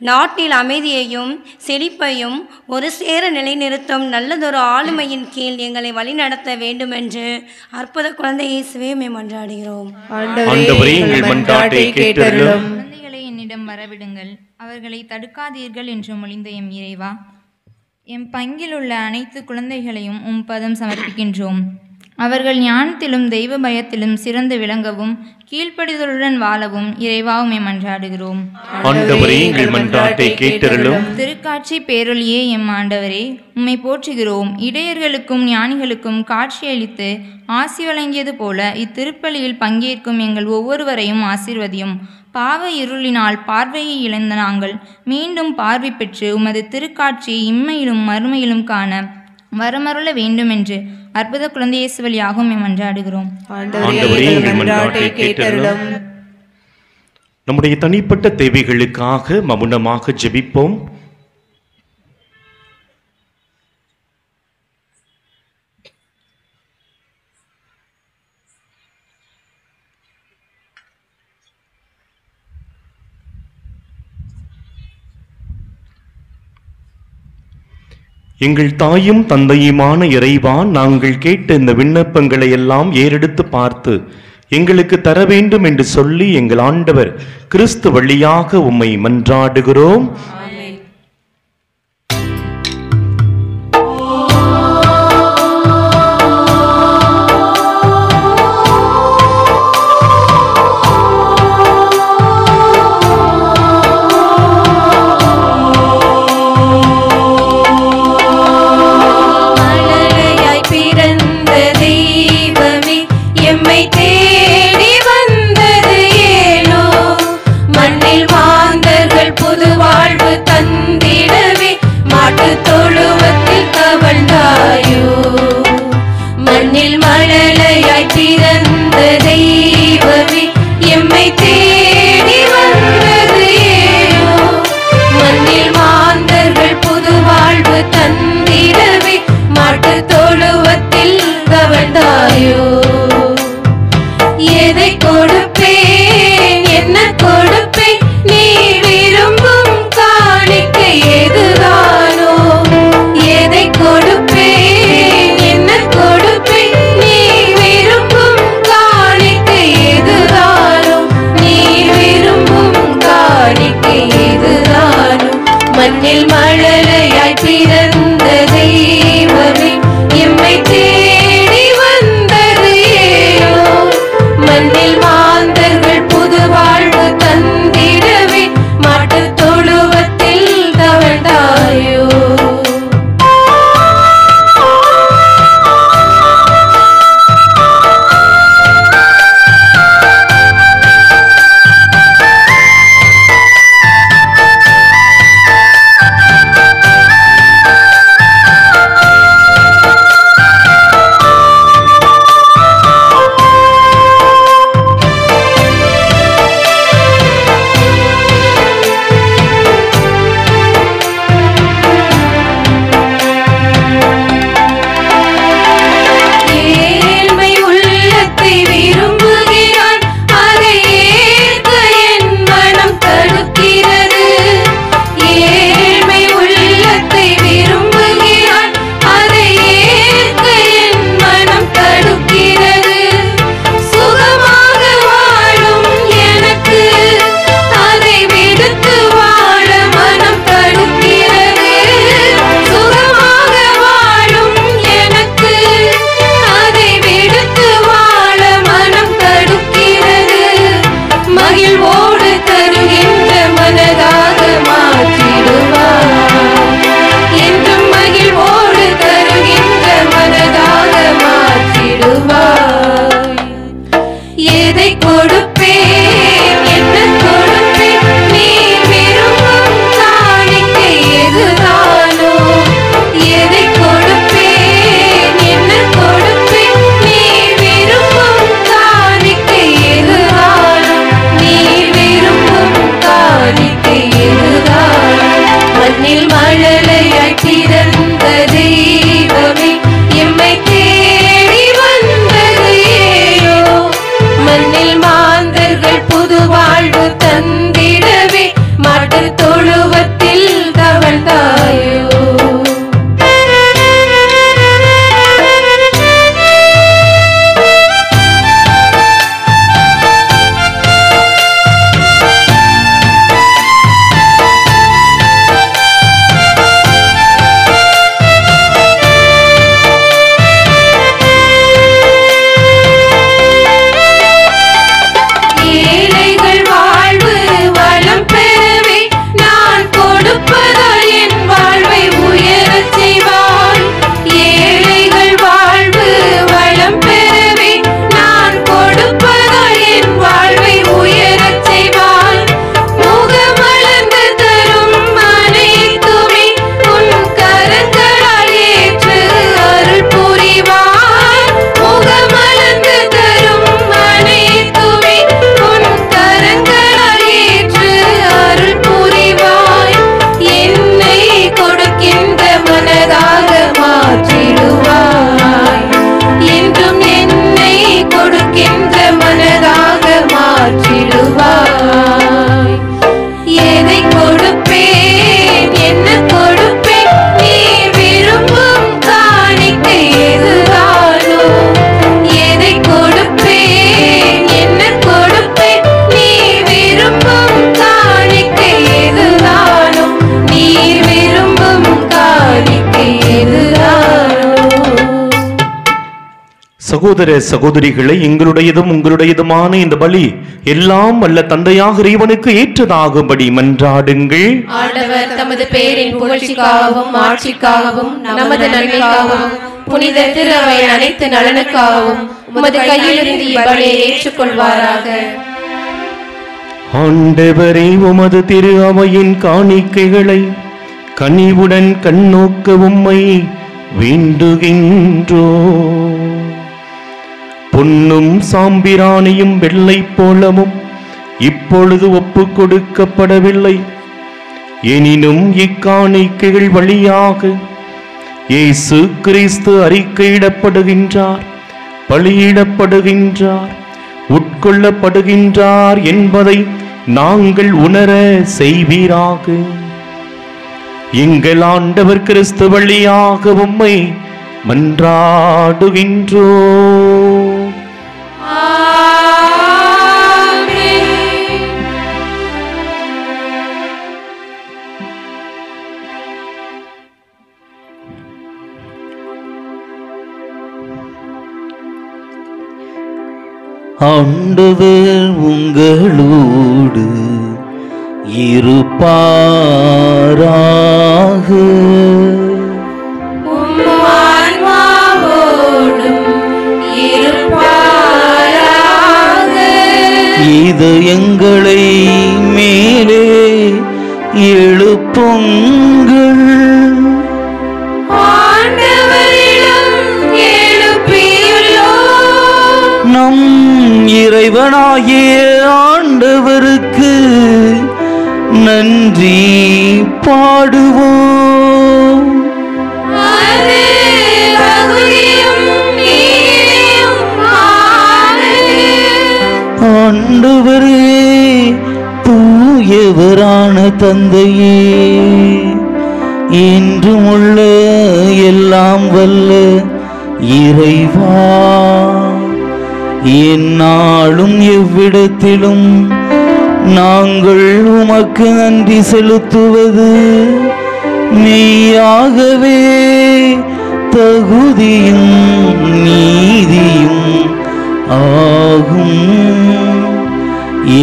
நாட்டில் அமைதியையும் செழிப்பையும் ஒரு சேர நிலைநிறுத்தும் நல்லதொரு ஆளுமையின் கீழ் எங்களை வழிநடத்த வேண்டுமென்று அற்புத குழந்தை இயேசுவே மன்றாடுகிறோம். குழந்தைகளை என்னிடம் வரவிடுங்கள், அவர்களை தடுக்காதீர்கள் என்று மொழிந்த எம் இறைவா, எம் பங்கில் உள்ள அனைத்து குழந்தைகளையும் உம் பதம் சமர்ப்பிக்கின்றோம். அவர்கள் ஞானத்திலும் தெய்வ பயத்திலும் சிறந்து விளங்கவும் கீழ்ப்படிதலுடன் வாழவும் இறைவாவுமே மன்றாடுகிறோம். திருக்காட்சி பேரொழியே எம் ஆண்டவரே, உம்மை போற்றுகிறோம். இடையர்களுக்கும் ஞானிகளுக்கும் காட்சியளித்து ஆசி வழங்கியது போல இத்திருப்பலியில் பங்கேற்கும் எங்கள் ஒவ்வொருவரையும் ஆசீர்வதியும். பாவ இருளினால் பார்வையை இழந்த நாங்கள் மீண்டும் பார்வை பெற்று உமது திருக்காட்சியை இம்மையிலும் மறுமையிலும் காண வரமருள வேண்டும் என்று அற்புத குழந்தை இயேசு வழியாகவும் மன்றாடுகிறோம். நம்முடைய தனிப்பட்ட தேவைகளுக்காக மௌனமாக ஜெபிப்போம். எங்கள் தாயும் தந்தையுமான இறைவா, நாங்கள் கேட்ட இந்த விண்ணப்பங்களை எல்லாம் ஏறெடுத்து பார்த்து எங்களுக்கு தர வேண்டும் என்று சொல்லி எங்கள் ஆண்டவர் கிறிஸ்து வழியாக உம்மை மன்றாடுகிறோம். வாழ்வு கொடுப்பேன் என்ன கொடுப்பேன் நீ விரும்பும் காணிக்கை எதுதானோ எதை கொடுப்பேன் என்ன கொடுப்பேன் நீ விரும்பும் காணிக்கை எதுதானோ நீ விரும்பும் காணிக்கை எதுதானோ மண்ணில் மழலையாய் பிறந்த தெய்வமே எம்மை தேடி வந்தது ஏனோ மண்ணில் மாந்தர்கள் புது வாழ்வு தந்திடவே மாட்டு தொழுவத்தில் தவழ்ந்தாயோ ஏழைகள் வாழ்வு வளம் பெறவே நான் கொடுப்பதால் என் வாழ்வை உயரச் செய்வாய் ஏழைகள் வாழ்வு வளம் பெறவே நான் கொடுப்பதால் என் வாழ்வை உயரச் செய்வாய் முகமலர்ந்து தரும் அனைத்துமே உன் கரங்களால் ஏற்று அருள் புரிவாய் முகமலர்ந்து தரும் அனைத்துமே உன் கரங்களால் ஏற்று அருள் புரிவாய் என்னை கொடுக்கின்ற மனதாக மாற்றிடுவாய் என்றும் என்னை கொடுக்கின்ற மனதாக மாற்றிடுவாய் எதை கொடுப்பேன் என்ன கொடுப்பேன் நீ விரும்பும் காணிக்கை எதுதானோ எதை கொடுப்பேன் என்ன கொடுப்பேன் நீ விரும்பும் காணிக்கை எதுதானோ நீ விரும்பும் காணிக்கை எதுதானோ சகோதர சகோதரிகளை எங்களுடையதும் உங்களுடையதுமான இந்த பலி எல்லாம் வல்ல தந்தையாக இறைவனுக்கு ஏற்றதாகும்படி மன்றாடுங்கள். ஆண்டவர் தமது பேரின் புகழ்ச்சிக்காகவும் ஆட்சிக்காகவும் நமது நன்மைக்காகவும் புனித திருவை அனைத்து நலனுக்காகவும் உமது கையிலிருந்து இப்பலியை ஏற்றுக்கொள்வாராக. ஆண்டவரே, உமது திரு அவையின் காணிக்கைகளை கனிவுடன் கண்ணோக்க உம்மை வேண்டுகின்றோ. பொன்னும் சாம்பிராணியும் வெள்ளை போலமும் இப்பொழுது ஒப்புக் கொடுக்கப்படவில்லை. எனினும் இக்காணிக்கைகள் வழியாக இயேசு கிறிஸ்து அறிக்கையிடப்படுகின்றார், பலியிடப்படுகின்றார், உட்கொள்ளப்படுகின்றார் என்பதை நாங்கள் உணர செய்வீராக. எங்கள் ஆண்டவர் கிறிஸ்து வழியாக உம்மை மன்றாடுகின்றோ. ஆண்டவர் உங்களோடு இருப்பாராக. இதயங்களை மேலே எழுப்புங்கள். நம் இறைவனாகிய ஆண்டவருக்கு நன்றி பாடுவோம். ஆண்டவரே, தூயவரான தந்தையே, என்றும் உள்ள எல்லாம் வல்ல இறைவா, எந்நாளும் எவ்விடத்திலும் நாங்கள் உமக்கு நன்றி செலுத்துவது மெய்யாகவே தகுதியும் நீதியும் ஆகும்.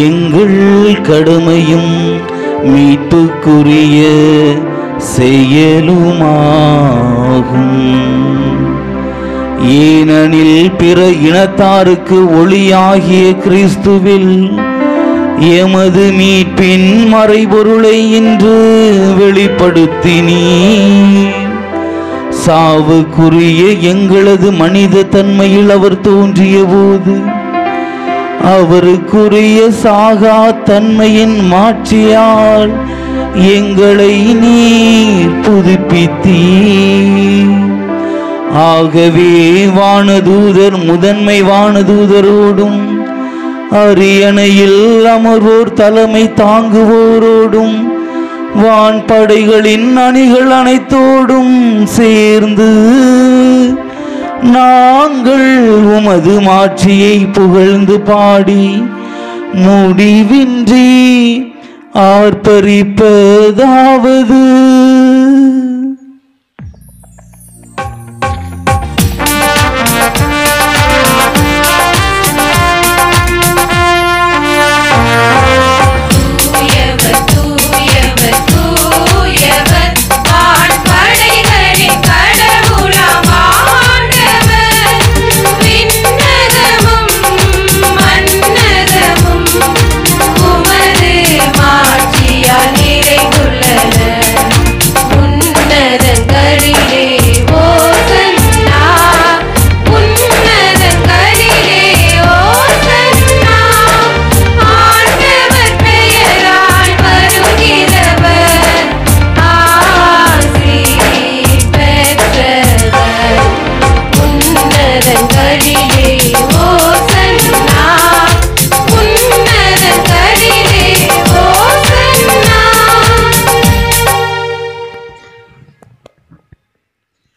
எங்கள் கடமையும் மீட்புக்குரிய செயலுமாகும். ஏனெனில் பிற இனத்தாருக்கு ஒளியாகிய கிறிஸ்துவில் எமது மீட்பின் மறைபொருளை இன்று வெளிப்படுத்தினீர். சாவுக்குரிய எங்களது மனித தன்மையில் அவர் தோன்றிய போது அவருக்குரிய சாகா தன்மையின் மாட்சியால் எங்களை நீர் புதுப்பித்தீர். ஆகவே வானதூதர் முதன்மை வானதூதரோடும் அரியணையில் அமர்வோர் தலைமை தாங்குவோரோடும் வான்படைகளின் அணிகள் அனைத்தோடும் சேர்ந்து நாங்கள் உமது மாட்சியை புகழ்ந்து பாடி முடிவின்றி ஆர்ப்பரிப்பதாவது: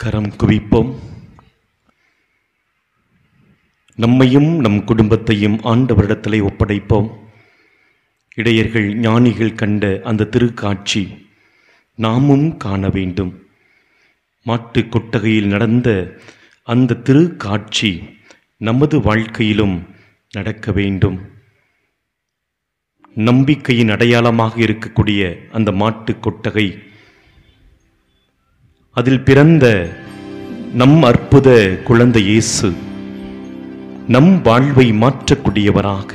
கரம் குவிப்போம். நம்மையும் நம் குடும்பத்தையும் ஆண்டவரிடத்திலே ஒப்படைப்போம். இடையர்கள் ஞானிகள் கண்ட அந்த திருக்காட்சி நாமும் காண வேண்டும். மாட்டு கொட்டகையில் நடந்த அந்த திருக்காட்சி நமது வாழ்க்கையிலும் நடக்க வேண்டும். நம்பிக்கையின் அடையாளமாக இருக்கக்கூடிய அந்த மாட்டு கொட்டகை, அதில் பிறந்த நம் அற்புத குழந்தை இயேசு நம் வாழ்வை மாற்றக்கூடியவராக,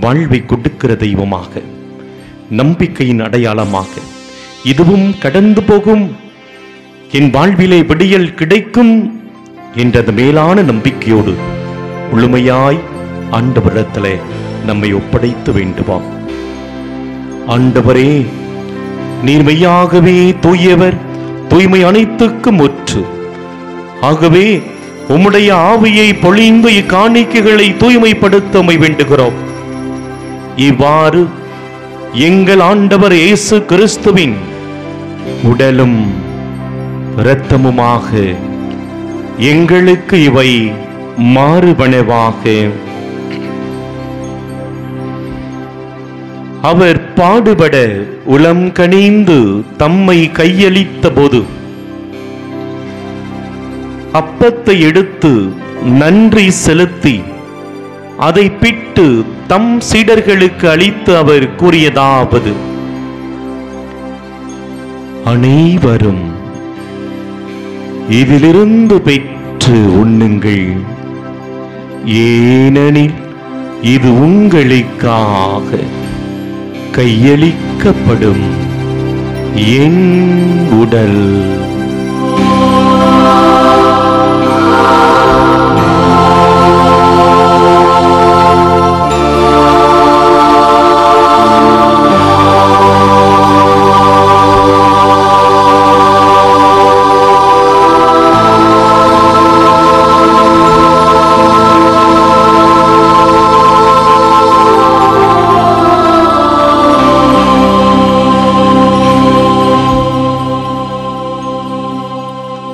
வாழ்வை கொடுக்கிற தெய்வமாக, நம்பிக்கையின் அடையாளமாக, இதுவும் கடந்து போகும், என் வாழ்விலே விடியல் கிடைக்கும் என்ற மேலான நம்பிக்கையோடு முழுமையாய் ஆண்டவரிடத்திலே நம்மை ஒப்படைத்து வேண்டுமாம். ஆண்டவரே, நீர் மெய்யாகவே தூயவர், தூய்மை அனைத்துக்கும் ஒற்று. ஆகவே உம்முடைய ஆவியை பொழிந்து இக்காணிக்கைகளை தூய்மைப்படுத்த உம்மை வேண்டுகிறோம். இவ்வாறு எங்கள் ஆண்டவர் இயேசு கிறிஸ்துவின் உடலும் இரத்தமுமாக எங்களுக்கு இவை மாறுபனவாக. அவர் பாடுபட உளம் கனிந்து தம்மை கையளித்த போது அப்பத்தை எடுத்து நன்றி செலுத்தி அதை பிட்டு தம் சீடர்களுக்கு அளித்து அவர் கூறியதாவது: அனைவரும் இதிலிருந்து பெற்று உண்ணுங்கள், ஏனெனில் இது உங்களுக்காக கையளிக்கப்படும் என் உடல்.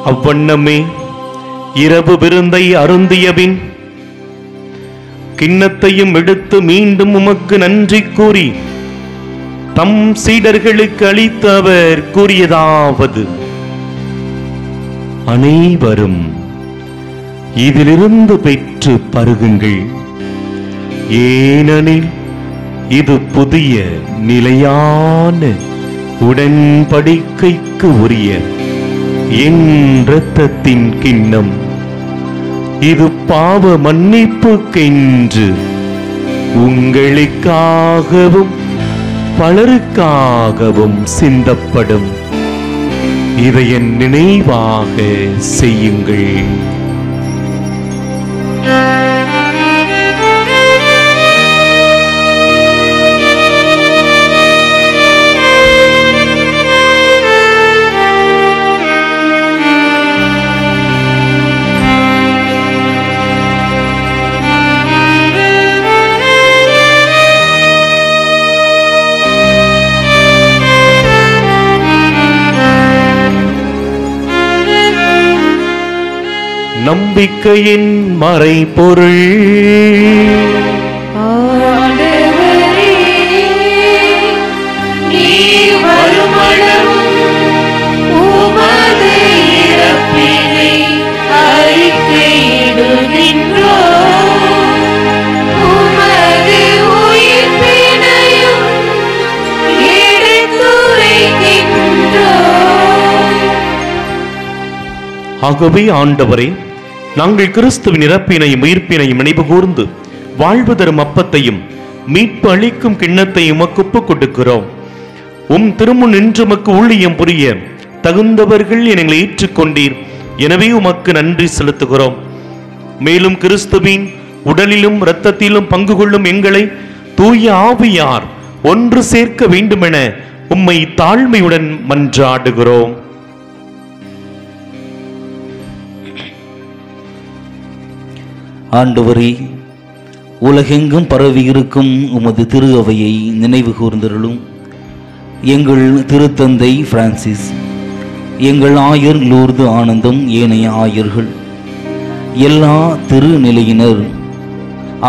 அவ்வண்ணமே இரவு விருந்தை அருந்தியபின் கிண்ணத்தையும் எடுத்து மீண்டும் உமக்கு நன்றி கூறி தம் சீடர்களுக்கு அளித்து அவர் கூறியதாவது: அனைவரும் இதிலிருந்து பெற்று பருகுங்கள், ஏனெனில் இது புதிய நிலையான உடன்படிக்கைக்கு உரிய என் இரத்தத்தின் கிண்ணம். இது பாவ மன்னிப்புக்கென்று உங்களுக்காகவும் பலருக்காகவும் சிந்தப்படும். இதை என் நினைவாக செய்யுங்கள். நம்பிக்கையின் மறைபொருள். ஆகவே ஆண்டவரே, நாங்கள் கிறிஸ்துவின் இறப்பினையும் உயிர்ப்பினையும் நினைவு கூர்ந்து வாழ்வு தரும் அப்பத்தையும் மீட்பு அளிக்கும் கிண்ணத்தையும் உமக்கு ஒப்புக் கொடுக்கிறோம். உம் திருமுன் நின்று உமக்கு ஊழியம் புரிய தகுந்தவர்கள் எங்களை ஏற்றுக்கொண்டீர். எனவே உமக்கு நன்றி செலுத்துகிறோம். மேலும் கிறிஸ்துவின் உடலிலும் இரத்தத்திலும் பங்கு கொள்ளும் எங்களை தூய ஆவியார் ஒன்று சேர்க்க வேண்டுமென உம்மை தாழ்மையுடன் மன்றாடுகிறோம். ஆண்டவரே, உலகெங்கும் பரவி இருக்கும் உமது திரு அவையை நினைவு கூர்ந்தருளும். எங்கள் திருத்தந்தை பிரான்சிஸ், எங்கள் ஆயர் லூர்து ஆனந்தம், ஏனைய ஆயர்கள், எல்லா திருநிலையினர்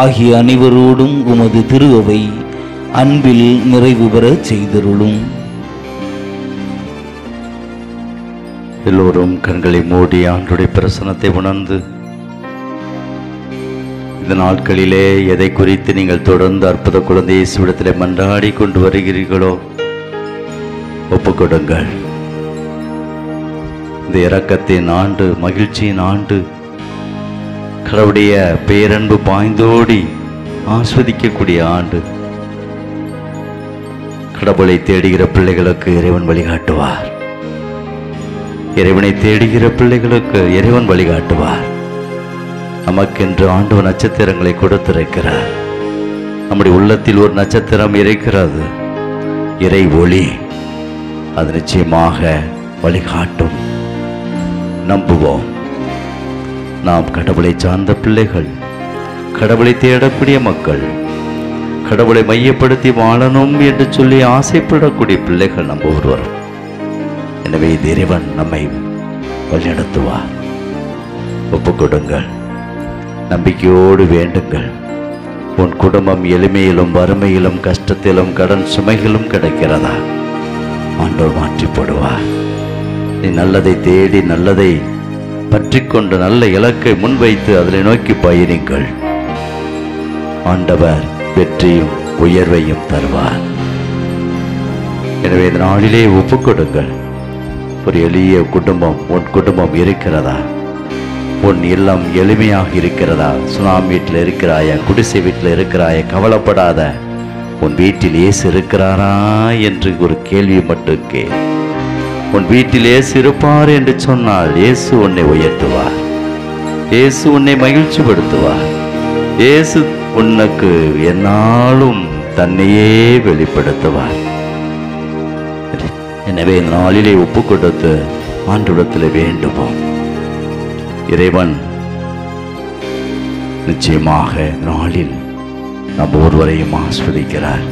ஆகிய அனைவரோடும் உமது திரு அவை அன்பில் நிறைவு பெற செய்தருளும். எல்லோரும் கண்களை மூடி ஆண்டுடைய பிரசன்னத்தை உணர்ந்து இந்த நாட்களிலே எதை குறித்து நீங்கள் தொடர்ந்து அற்புத குழந்தை இயேசுவிடத்திலே மன்றாடி கொண்டு வருகிறீர்களோ ஒப்புக்கொடுங்கள். இந்த இரக்கத்தின் ஆண்டு, மகிழ்ச்சியின் ஆண்டு, கடவுளுடைய பேரன்பு பாய்ந்தோடி ஆஸ்வதிக்கக்கூடிய ஆண்டு. கடவுளை தேடுகிற பிள்ளைகளுக்கு இறைவன் வழிகாட்டுவார். இறைவனை தேடுகிற பிள்ளைகளுக்கு இறைவன் வழிகாட்டுவார். நமக்கென்று ஆண்டவர் நட்சத்திரங்களை கொடுத்திருக்கிறார். நம்முடைய உள்ளத்தில் ஒரு நட்சத்திரம் இருக்கிறது, இறை ஒளி. அது நிச்சயமாக வழிகாட்டும். நம்புவோம். நாம் கடவுளை சார்ந்த பிள்ளைகள், கடவுளை தேடக்கூடிய மக்கள், கடவுளை மையப்படுத்தி வாழணும் என்று சொல்லி ஆசைப்படக்கூடிய பிள்ளைகள் நம்ம ஒருவரும். எனவே இறைவன் நம்மை வழிநடத்துவார். ஒப்புக்கொடுங்கள். நம்பிக்கையோடு வேண்டுங்கள். உன் குடும்பம் எளிமையிலும் வறுமையிலும் கஷ்டத்திலும் கடன் சுமைகளும் கிடைக்கிறதா? ஆண்டவர் மாற்றி போடுவார். நீ நல்லதை தேடி நல்லதை பற்றி கொண்டு நல்ல இலக்கை முன்வைத்து அதனை நோக்கி பயணிங்கள். ஆண்டவர் வெற்றியும் உயர்வையும் தருவார். எனவே இந்த நாளிலே ஒப்புக்கொடுங்கள். ஒரு எளிய குடும்பம், உன் குடும்பம் இருக்கிறதா? உன் இல்லம் எளிமையாக இருக்கிறதா? சுனாமி வீட்டில் இருக்கிறாயா? குடிசை வீட்டில் இருக்கிறாயா? கவலைப்படாத. உன் வீட்டில் இயேசு இருக்கிறாரா என்று ஒரு கேள்வி மட்டும் கேள். உன் வீட்டில் இயேசு இருப்பார் என்று சொன்னால் இயேசு உன்னை உயர்த்துவார். இயேசு உன்னை மகிழ்ச்சிப்படுத்துவார். இயேசு உனக்கு என்னாலும் தன்னையே வெளிப்படுத்துவார். எனவே இந்த நாளிலே ஒப்பு கொடுத்து ஆண்டவரிடத்தில் வேண்டுவோம். இறைவன் நிச்சயமாக நாளில் நம் ஒருவரையும் ஆஸ்வதிக்கிறார்.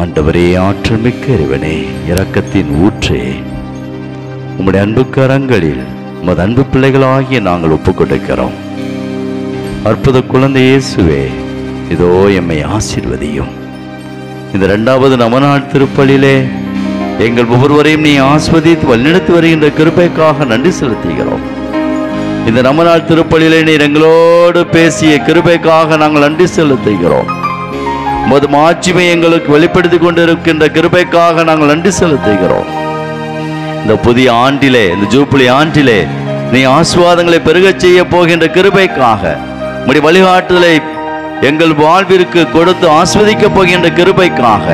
ஆண்டவரே, ஆற்றல் மிக்க இறைவனே, இரக்கத்தின் ஊற்றே, உம்முடைய அன்பு கரங்களில் உமது அன்பு பிள்ளைகளாகிய நாங்கள் ஒப்புக்கொடுக்கிறோம். அற்புத குழந்தை இயேசுவே, இதோ எம்மை ஆசீர்வதியும். இந்த 2வது நவநாள் திருப்பலிலே எங்கள் ஒவ்வொருவரையும் நீ ஆஸ்வதித்து வழிநடத்தி வருகின்ற கிருபைக்காக நன்றி செலுத்துகிறோம். இந்த நவநாள் திருப்பலியிலே நீர் எங்களோடு பேசிய கிருபைக்காக நாங்கள் நன்றி செலுத்துகிறோம். உமது மாட்சிமை எங்களுக்கு வெளிப்படுத்தி கொண்டிருக்கின்ற கிருபைக்காக நாங்கள் நன்றி செலுத்துகிறோம். இந்த புதிய ஆண்டிலே, இந்த ஜூபிலி ஆண்டிலே நீ ஆசீர்வாதங்களை பெருகச் செய்ய போகின்ற கிருபைக்காக, உம்முடைய வழிகாட்டுதலை எங்கள் வாழ்விற்கு கொடுத்து ஆஸ்வதிக்க போகின்ற கிருபைக்காக,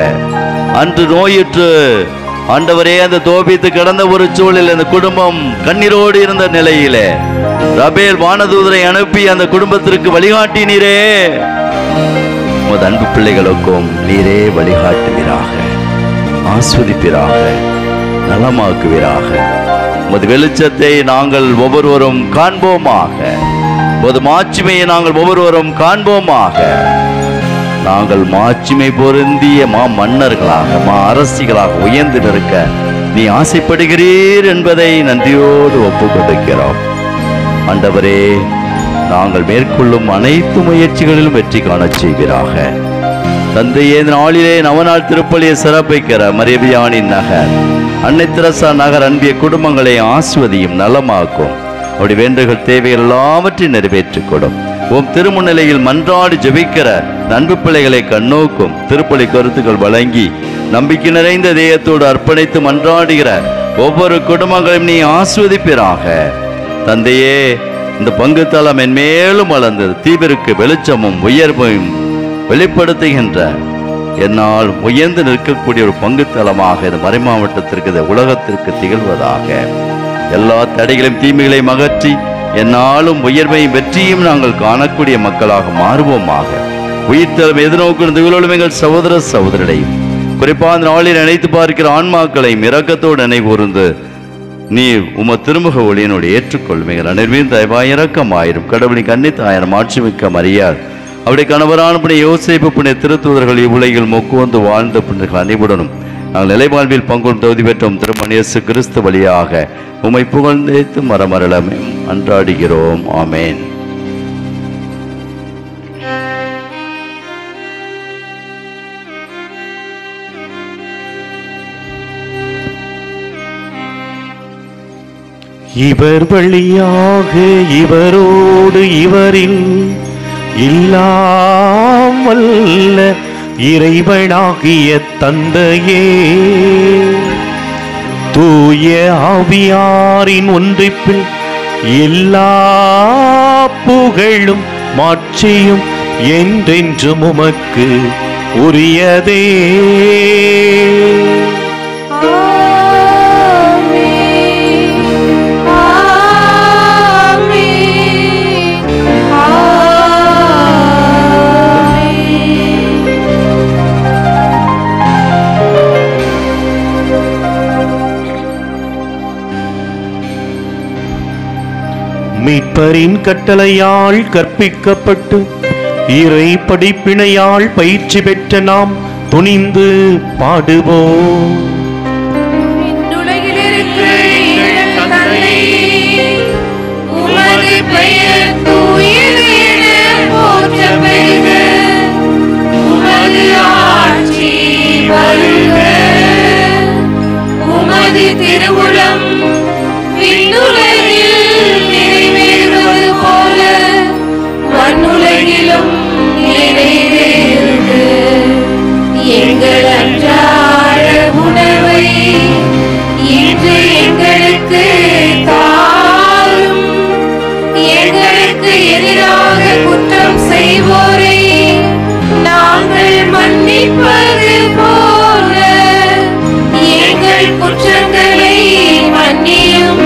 அன்று நோயுற்று ஆண்டவரே அந்த தோபித்து கிடந்த ஒரு சூழலில் அந்த குடும்பம் கண்ணீரோடு இருந்த நிலையிலே ரபேல் வானதூதரை அனுப்பி அந்த குடும்பத்திற்கு வழிகாட்டினீரே. உமது அன்பு பிள்ளைகளுக்கும் நீரே வழிகாட்டுவீராக, ஆஸ்வதிப்பீராக, நலமாக்குவீராக. உமது வெளிச்சத்தை நாங்கள் ஒவ்வொருவரும் காண்போமாக, உமது மாட்சிமையை நாங்கள் ஒவ்வொருவரும் காண்போமாக. நாங்கள் மாட்சிமை பொருந்திய மன்னர்களாக, அரசிகளாக உயர்ந்து நிற்க நீ ஆசைப்படுகிறீர் என்பதை நன்றியோடு ஒப்புக் கொடுக்கிறோம். ஆண்டவரே, நாங்கள் மேற்கொள்ளும் அனைத்து முயற்சிகளிலும் வெற்றி காணச் செய்வீராக. தந்தையே, நாளிலே நவநாள் திருப்பலியை சிறப்பிக்கிற மரியவியானின் நகர், அன்னை தெரசா நகர் அன்பிய குடும்பங்களை ஆஸ்வதியும் நலமாக்கும். அப்படி வேண்டுகள் தேவைகள் எல்லாவற்றையும் நிறைவேற்றிக் கொடும். உம் திருமுன்னிலையில் மன்றாடி ஜெபிக்கிற அன்பு பிள்ளைகளை கண்ணோக்கும் திருப்பலி கருத்துக்கள் வழங்கி நம்பிக்கை நிறைந்த தேயத்தோடு அர்ப்பணித்து மன்றாடுகிற ஒவ்வொரு குடும்பங்களையும் நீ ஆஸ்வதிப்பீராக. தந்தையே, இந்த பங்கு தளம் மென்மேலும் வளர்ந்தது தீவிற்கு வெளிச்சமும் உயர்வையும் வெளிப்படுத்துகின்ற என்னால் உயர்ந்து நிற்கக்கூடிய ஒரு பங்கு தளமாக இது மறை மாவட்டத்திற்கு, இந்த உலகத்திற்கு திகழ்வதாக. எல்லா தடைகளையும் தீமைகளையும் அகற்றி என்னாலும் உயர்வையும் வெற்றியும் நாங்கள் காணக்கூடிய மக்களாக மாறுவோமாக. உயிர்த்தலும் எதிர்நோக்கும் எங்கள் சகோதர சகோதரரையும் குறிப்பாக நாளில் நினைத்து பார்க்கிற ஆன்மாக்களையும் இரக்கத்தோடு நினைவுகூர்ந்து நீர் உம திருமுக ஒளியினோடு ஏற்றுக்கொள்ளும். எங்கள் அனைவரும் தயவாய் இரக்கமாயிரும். கடவுளின் கன்னித்தாயிரம் ஆட்சிமிக்க மரியாள் அவருடைய கணவரான புனித யோசேப்பு புனித திருத்தூதர்கள் இவ்வுலகில் மொக்குவந்து வாழ்ந்த புனிதர்கள் அனைவருடனும் நாங்கள் நிலைவாழ்வில் பங்குடன் தகுதி பெற்றோம். திருமண இயேசு கிறிஸ்து வழியாக உம்மை புகழ்ந்தேத்து மரமரளமே அன்றாடுகிறோம். ஆமேன். இவர் வழியாக இவரோடு இவரில் எல்லாம் வல்ல இறைவனாகிய தந்தையே, தூய ஆவியாரின் ஒன்றிப்பில் எல்லா புகழும் மாட்சியும் என்றென்றும் உமக்கு உரியதே. மீட்பரின் கட்டளையால் கற்பிக்கப்பட்டு இறை படிப்பினையால் பயிற்சி பெற்ற நாம் துணிந்து பாடுவோம். திருவுளம் நிறைவேறுவது போல மண்ணுலகிலும் நிறைவேறுக. எங்கள் அன்றாட உணவை இன்று எங்களுக்கு தாரும். எங்களுக்கு எதிராக குற்றம் செய்வோரை நாங்கள் மன்னிப்பது போல எங்கள் குற்றங்களை மன்னியும்.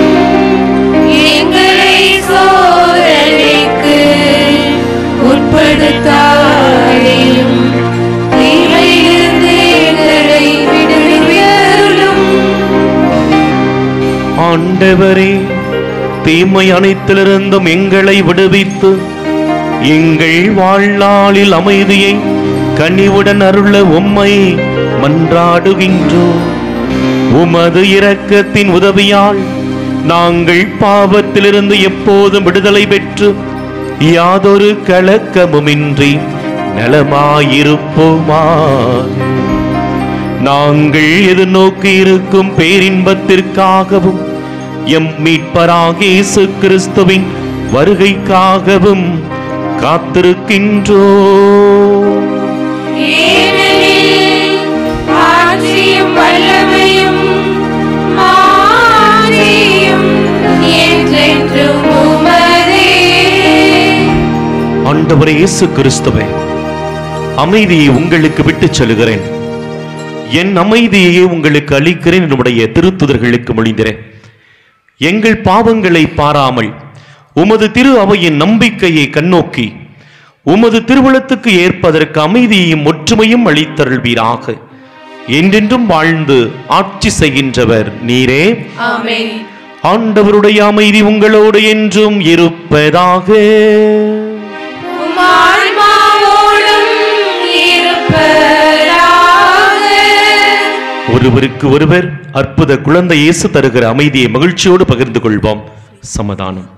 எங்களை சோதனைக்கு உட்படுத்தாதேயும், தீமையிலிருந்து எங்களை விடுவித்தருளும். ஆண்டவரே, தீமை அனைத்திலிருந்தும் எங்களை விடுவித்து எங்கள் வாழ்நாளில் அமைதியை கனிவுடன் அருள உம்மை மன்றாடுகின்றோம். உமது இரக்கத்தின் உதவியால் நாங்கள் பாவத்திலிருந்து எப்போதும் விடுதலை பெற்று யாதொரு கலக்கமுமின்றி நலமாயிருப்போமாக. நாங்கள் எதிர்நோக்கி இருக்கும் பேரின்பத்திற்காகவும் எம் மீட்பராகிய இயேசு கிறிஸ்துவின் வருகைக்காகவும் காத்திருக்கின்றோம். ஏனெனில் ஆட்சியும் வல்லமையும் மாட்சியும் ஆண்டவரே இயேசு கிறிஸ்துவே, அமைதியை உங்களுக்கு விட்டுச் செல்கிறேன், என் அமைதியையே உங்களுக்கு அளிக்கிறேன் என்னுடைய திருத்துதர்களுக்கு மொழிந்தேன். எங்கள் பாவங்களை பாராமல் உமது திரு அவையின் நம்பிக்கையை கண்ணோக்கி உமது திருவுளத்துக்கு ஏற்பதற்கு அமைதியையும் ஒற்றுமையும் அளித்தருள்வீராக. என்றென்றும் வாழ்ந்து ஆட்சி செய்கின்றவர் நீரே. ஆமென். ஆண்டவருடைய அமைதி உங்களோடு என்றும் இருப்பதாக. உம் ஆன்மாவோடும் இருப்பதாக. ஒருவருக்கு ஒருவர் அற்புத குழந்தை இயேசு தருகிற அமைதியை மகிழ்ச்சியோடு பகிர்ந்து கொள்வோம். சமாதானம்.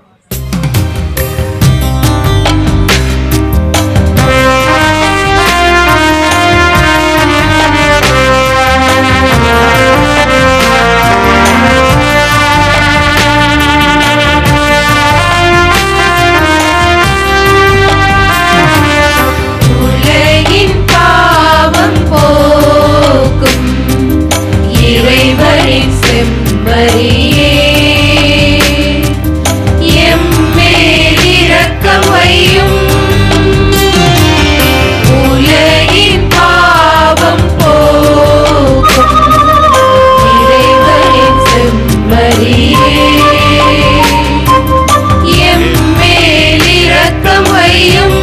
உலகின் பாவம் போக்கும் இறைவனின் செம்மறியே, எம்மேல் இரக்கம் வையும். உலகின் பாவம் போக்கும் இறைவனின் செம்மறியே, எம்மேல் இரக்கம் வையும்.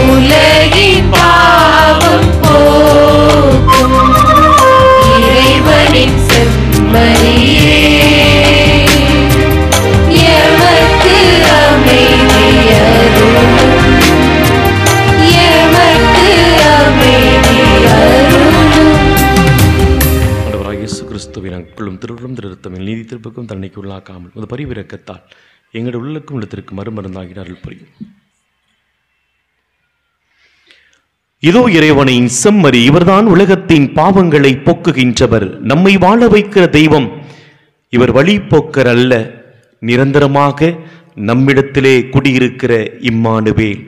உலகின் பாவம் போக்கும் இறைவனின் செம்மறியே, எமக்கு அமைதி அருளும். எமக்கு அமைதி அருளும். ஆண்டவராகிய இயேசு கிறிஸ்துவின் அன்பும் திருவுளம் திருத்தமிழ் நீதி திருப்பக்கும் தன்னைக்கு உள்ளாக்காமல் உமது பரிவிரக்கத்தால் எங்களுடைய உள்ளக்கும் உள்ளத்திற்கு மறுமருந்தாகின அருள் புரியும். இதோ இறைவனின் செம்மறி, இவர்தான் உலகத்தின் பாவங்களை போக்குகின்றவர், நம்மை வாழ வைக்கிற தெய்வம். இவர் வழிபோக்கர் அல்ல, நிரந்தரமாக நம்மிடத்திலே குடியிருக்கிற இம்மானுவேல்.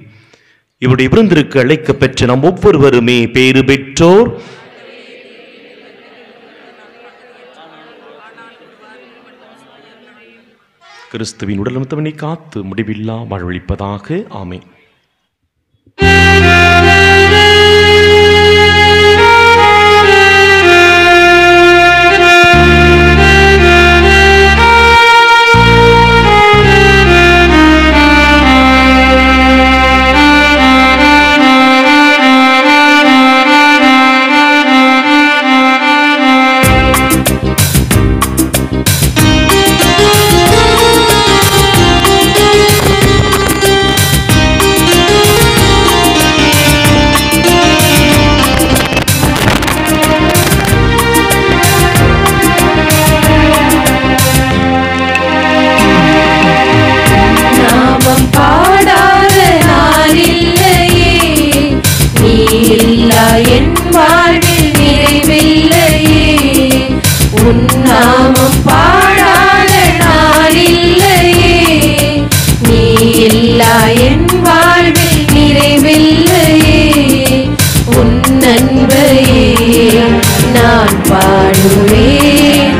இவருடைய விருந்திற்கு அழைக்க பெற்ற நாம் ஒவ்வொருவருமே பேறு பெற்றோர். கிறிஸ்துவின் உடலும் தவனை காத்து முடிவில்லா வாழ்வளிப்பதாக. ஆமென். நாமம் பாடாத நாள் இல்லையே, நீ இல்லா என் வாழ்வில் நிறைவில்லையே. உன் நாமம் பாடாத நாள் இல்லையே, நீ இல்லா என் வாழ்வில் நிறைவில்லையே. உன் அன்பையே நான் பாடுவேன்,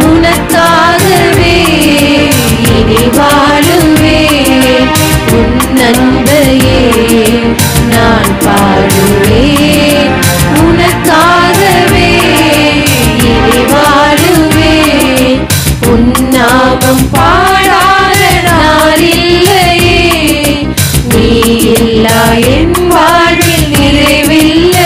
உனக்காகவே இனி வாழுவேன். உன் அன்பையே நான் பாடுவேன், உனக்காகவே இனி வாழுவேன். உன் நாமம் பாடாத நாள் இல்லையே, நீ இல்லா என் வாழ்வில் நிறைவில்லையே.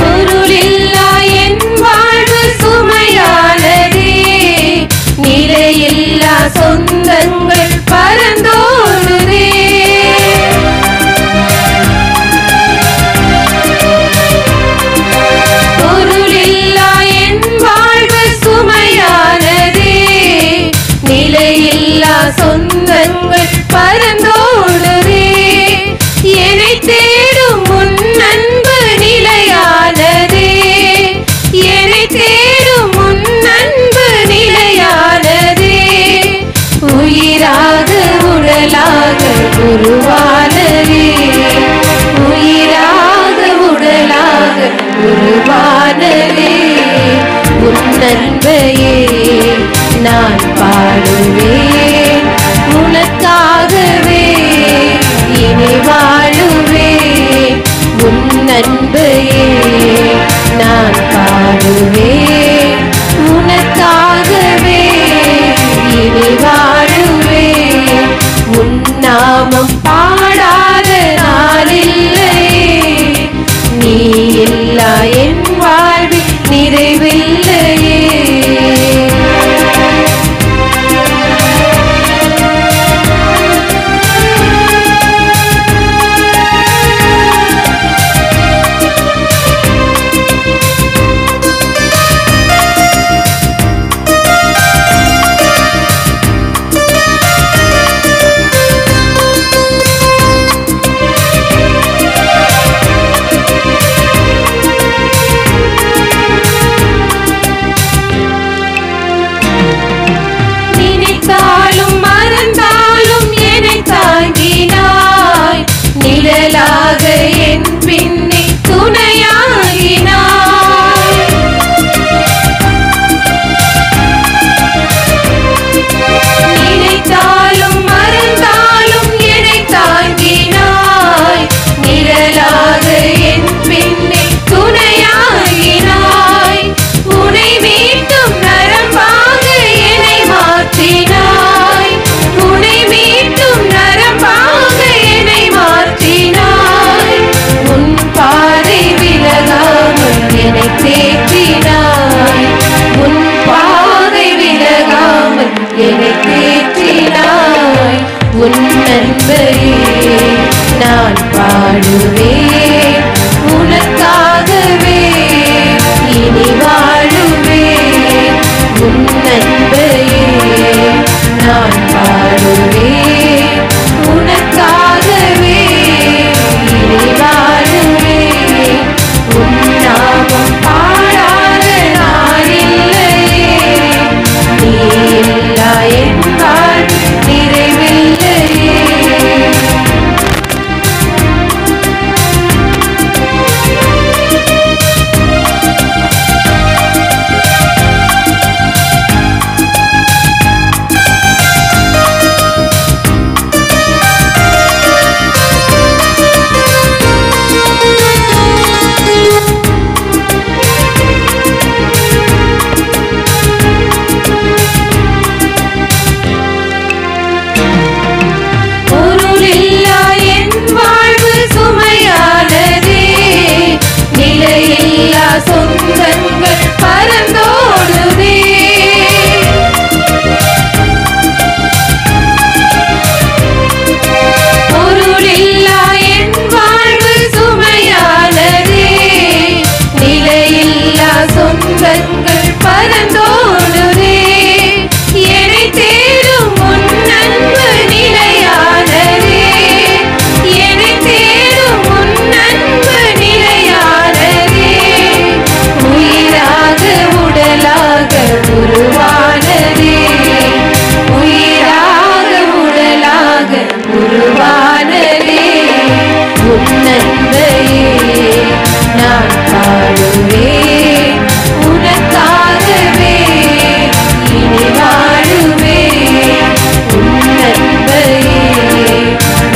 பொருளில்லா என் வாழ்வு சுமையானதே, நிலையில்லா சொந்தங்கள் பரந்தோடுதே. பொருளில்லா என் வாழ்வு சுமையானதே, நிலையில்லா சொந்தங்கள் பறந்தோடுதே. என்னை தேடும் உன் அன்பு நிலையானதே. என்னை தேடும் உன் அன்பு நிலையானதே. உயிராக உடலாக உருவானதே. உயிராக உடலாக உருவானதே. உன் அன்பையே நான் பாடுவேன். உனக்காகவே இனி வாழுவேன். உன் அன்பையே நான் பாடுவேன். உனக்காகவே இனி வாழுவேன். உன் நாமம் பாடாத நாளில்லையே. நீ இல்லா என் வாழ்வில் நிறைவில்லையே. நிழலாக என் பின்னே துணையாகினாய். நினைத்தாலும் மறந்தாலும் என்னை தாங்கினாய். நிழலாக என் பின்னே துணையாகினாய். உனை மீட்டும் நரம்பாக என்னை மாற்றினாய். உனை மீட்டும் நரம்பாக என்னை மாற்றினாய். உன் பாதை விலகாமல் என்னை தேற்றினாய். உன் பாதை விலகாமல் என்னை தேற்றினாய். உன் அன்பையே நான் பாடுவேன். உனக்காகவே இனி வாழுவேன். உன் அன்பையே நான் பாடுவேன். உனக்காகவே இனி வாழுவேன். உன் நாமம் பாடாத நாளில்லையே. நீ இல்லா என் வாழ்வில் நிறைவில்லையே. பொருளில்லா என் வாழ்வு சுமையானதே. நிலையில்லா சொந்தங்கள் பறந்தோடுதே. பொருளில்லா என் வாழ்வு சுமையானதே. நிலையில்லா சொந்தங்கள் பறந்தோடுதே. என்னை தேடும் உன் அன்பு நிலையானதே. என்னை தேடும் உன் அன்பு நிலையானதே. உயிராக உடலாக உருவானதே. உயிராக உடலாக உருவானதே. உன் அன்பையே நான் பாடுவேன். உனக்காகவே இனி வாழுவேன். உன் அன்பையே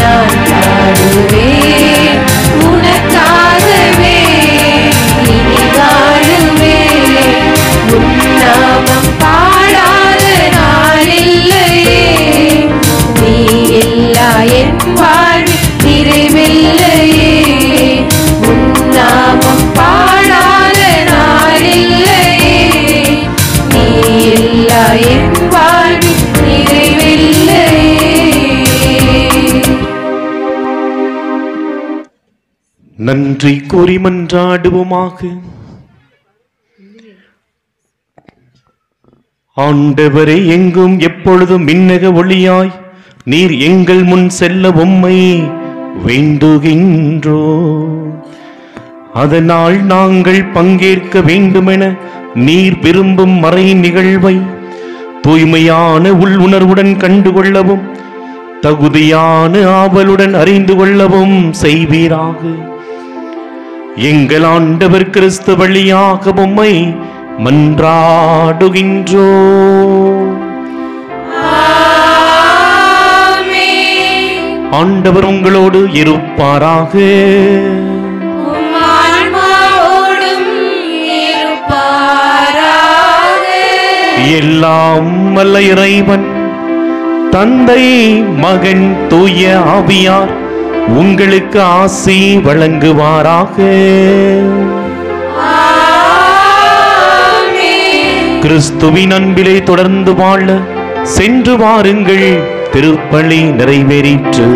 நான் பாடுவேன். உனக்காகவே இனி வாழுவேன். உன் நாமம் பாடாத நாளில்லையே. நீ இல்லா என் வாழ்வில் நிறைவில்லையே. உன் நாமம் பாடாத நாளில்லையே. நீ இல்லா என் வாழ்வில் நிறைவில்லையே. நன்றி கூறி மன்றாடுவோமாக. ஆண்டவரே, எங்கும் எப்பொழுதும் மின்னக ஒளியாய் நீர் எங்கள் முன் செல்ல உம்மை வேண்டுகின்றோ. அதனால் நாங்கள் பங்கேற்க வேண்டுமென நீர் விரும்பும் மறை நிகழ்வை தூய்மையான உள்ளுணர்வுடன் கண்டுகொள்ளவும் தகுதியான ஆவலுடன் அறிந்து கொள்ளவும் செய்வீராக. எங்கள் ஆண்டவர் கிறிஸ்து வழியாக உம்மை மன்றாடுகின்றோ. ஆண்டவர் உங்களோடு இருப்பாராக. எல்லாம் வல்ல இறைவன் தந்தை, மகன், தூய ஆவியார் உங்களுக்கு ஆசி வழங்குவாராக. கிறிஸ்துவின் அன்பிலே தொடர்ந்து வாழ சென்று வாருங்கள். திருப்பலி நிறைவேறிற்று.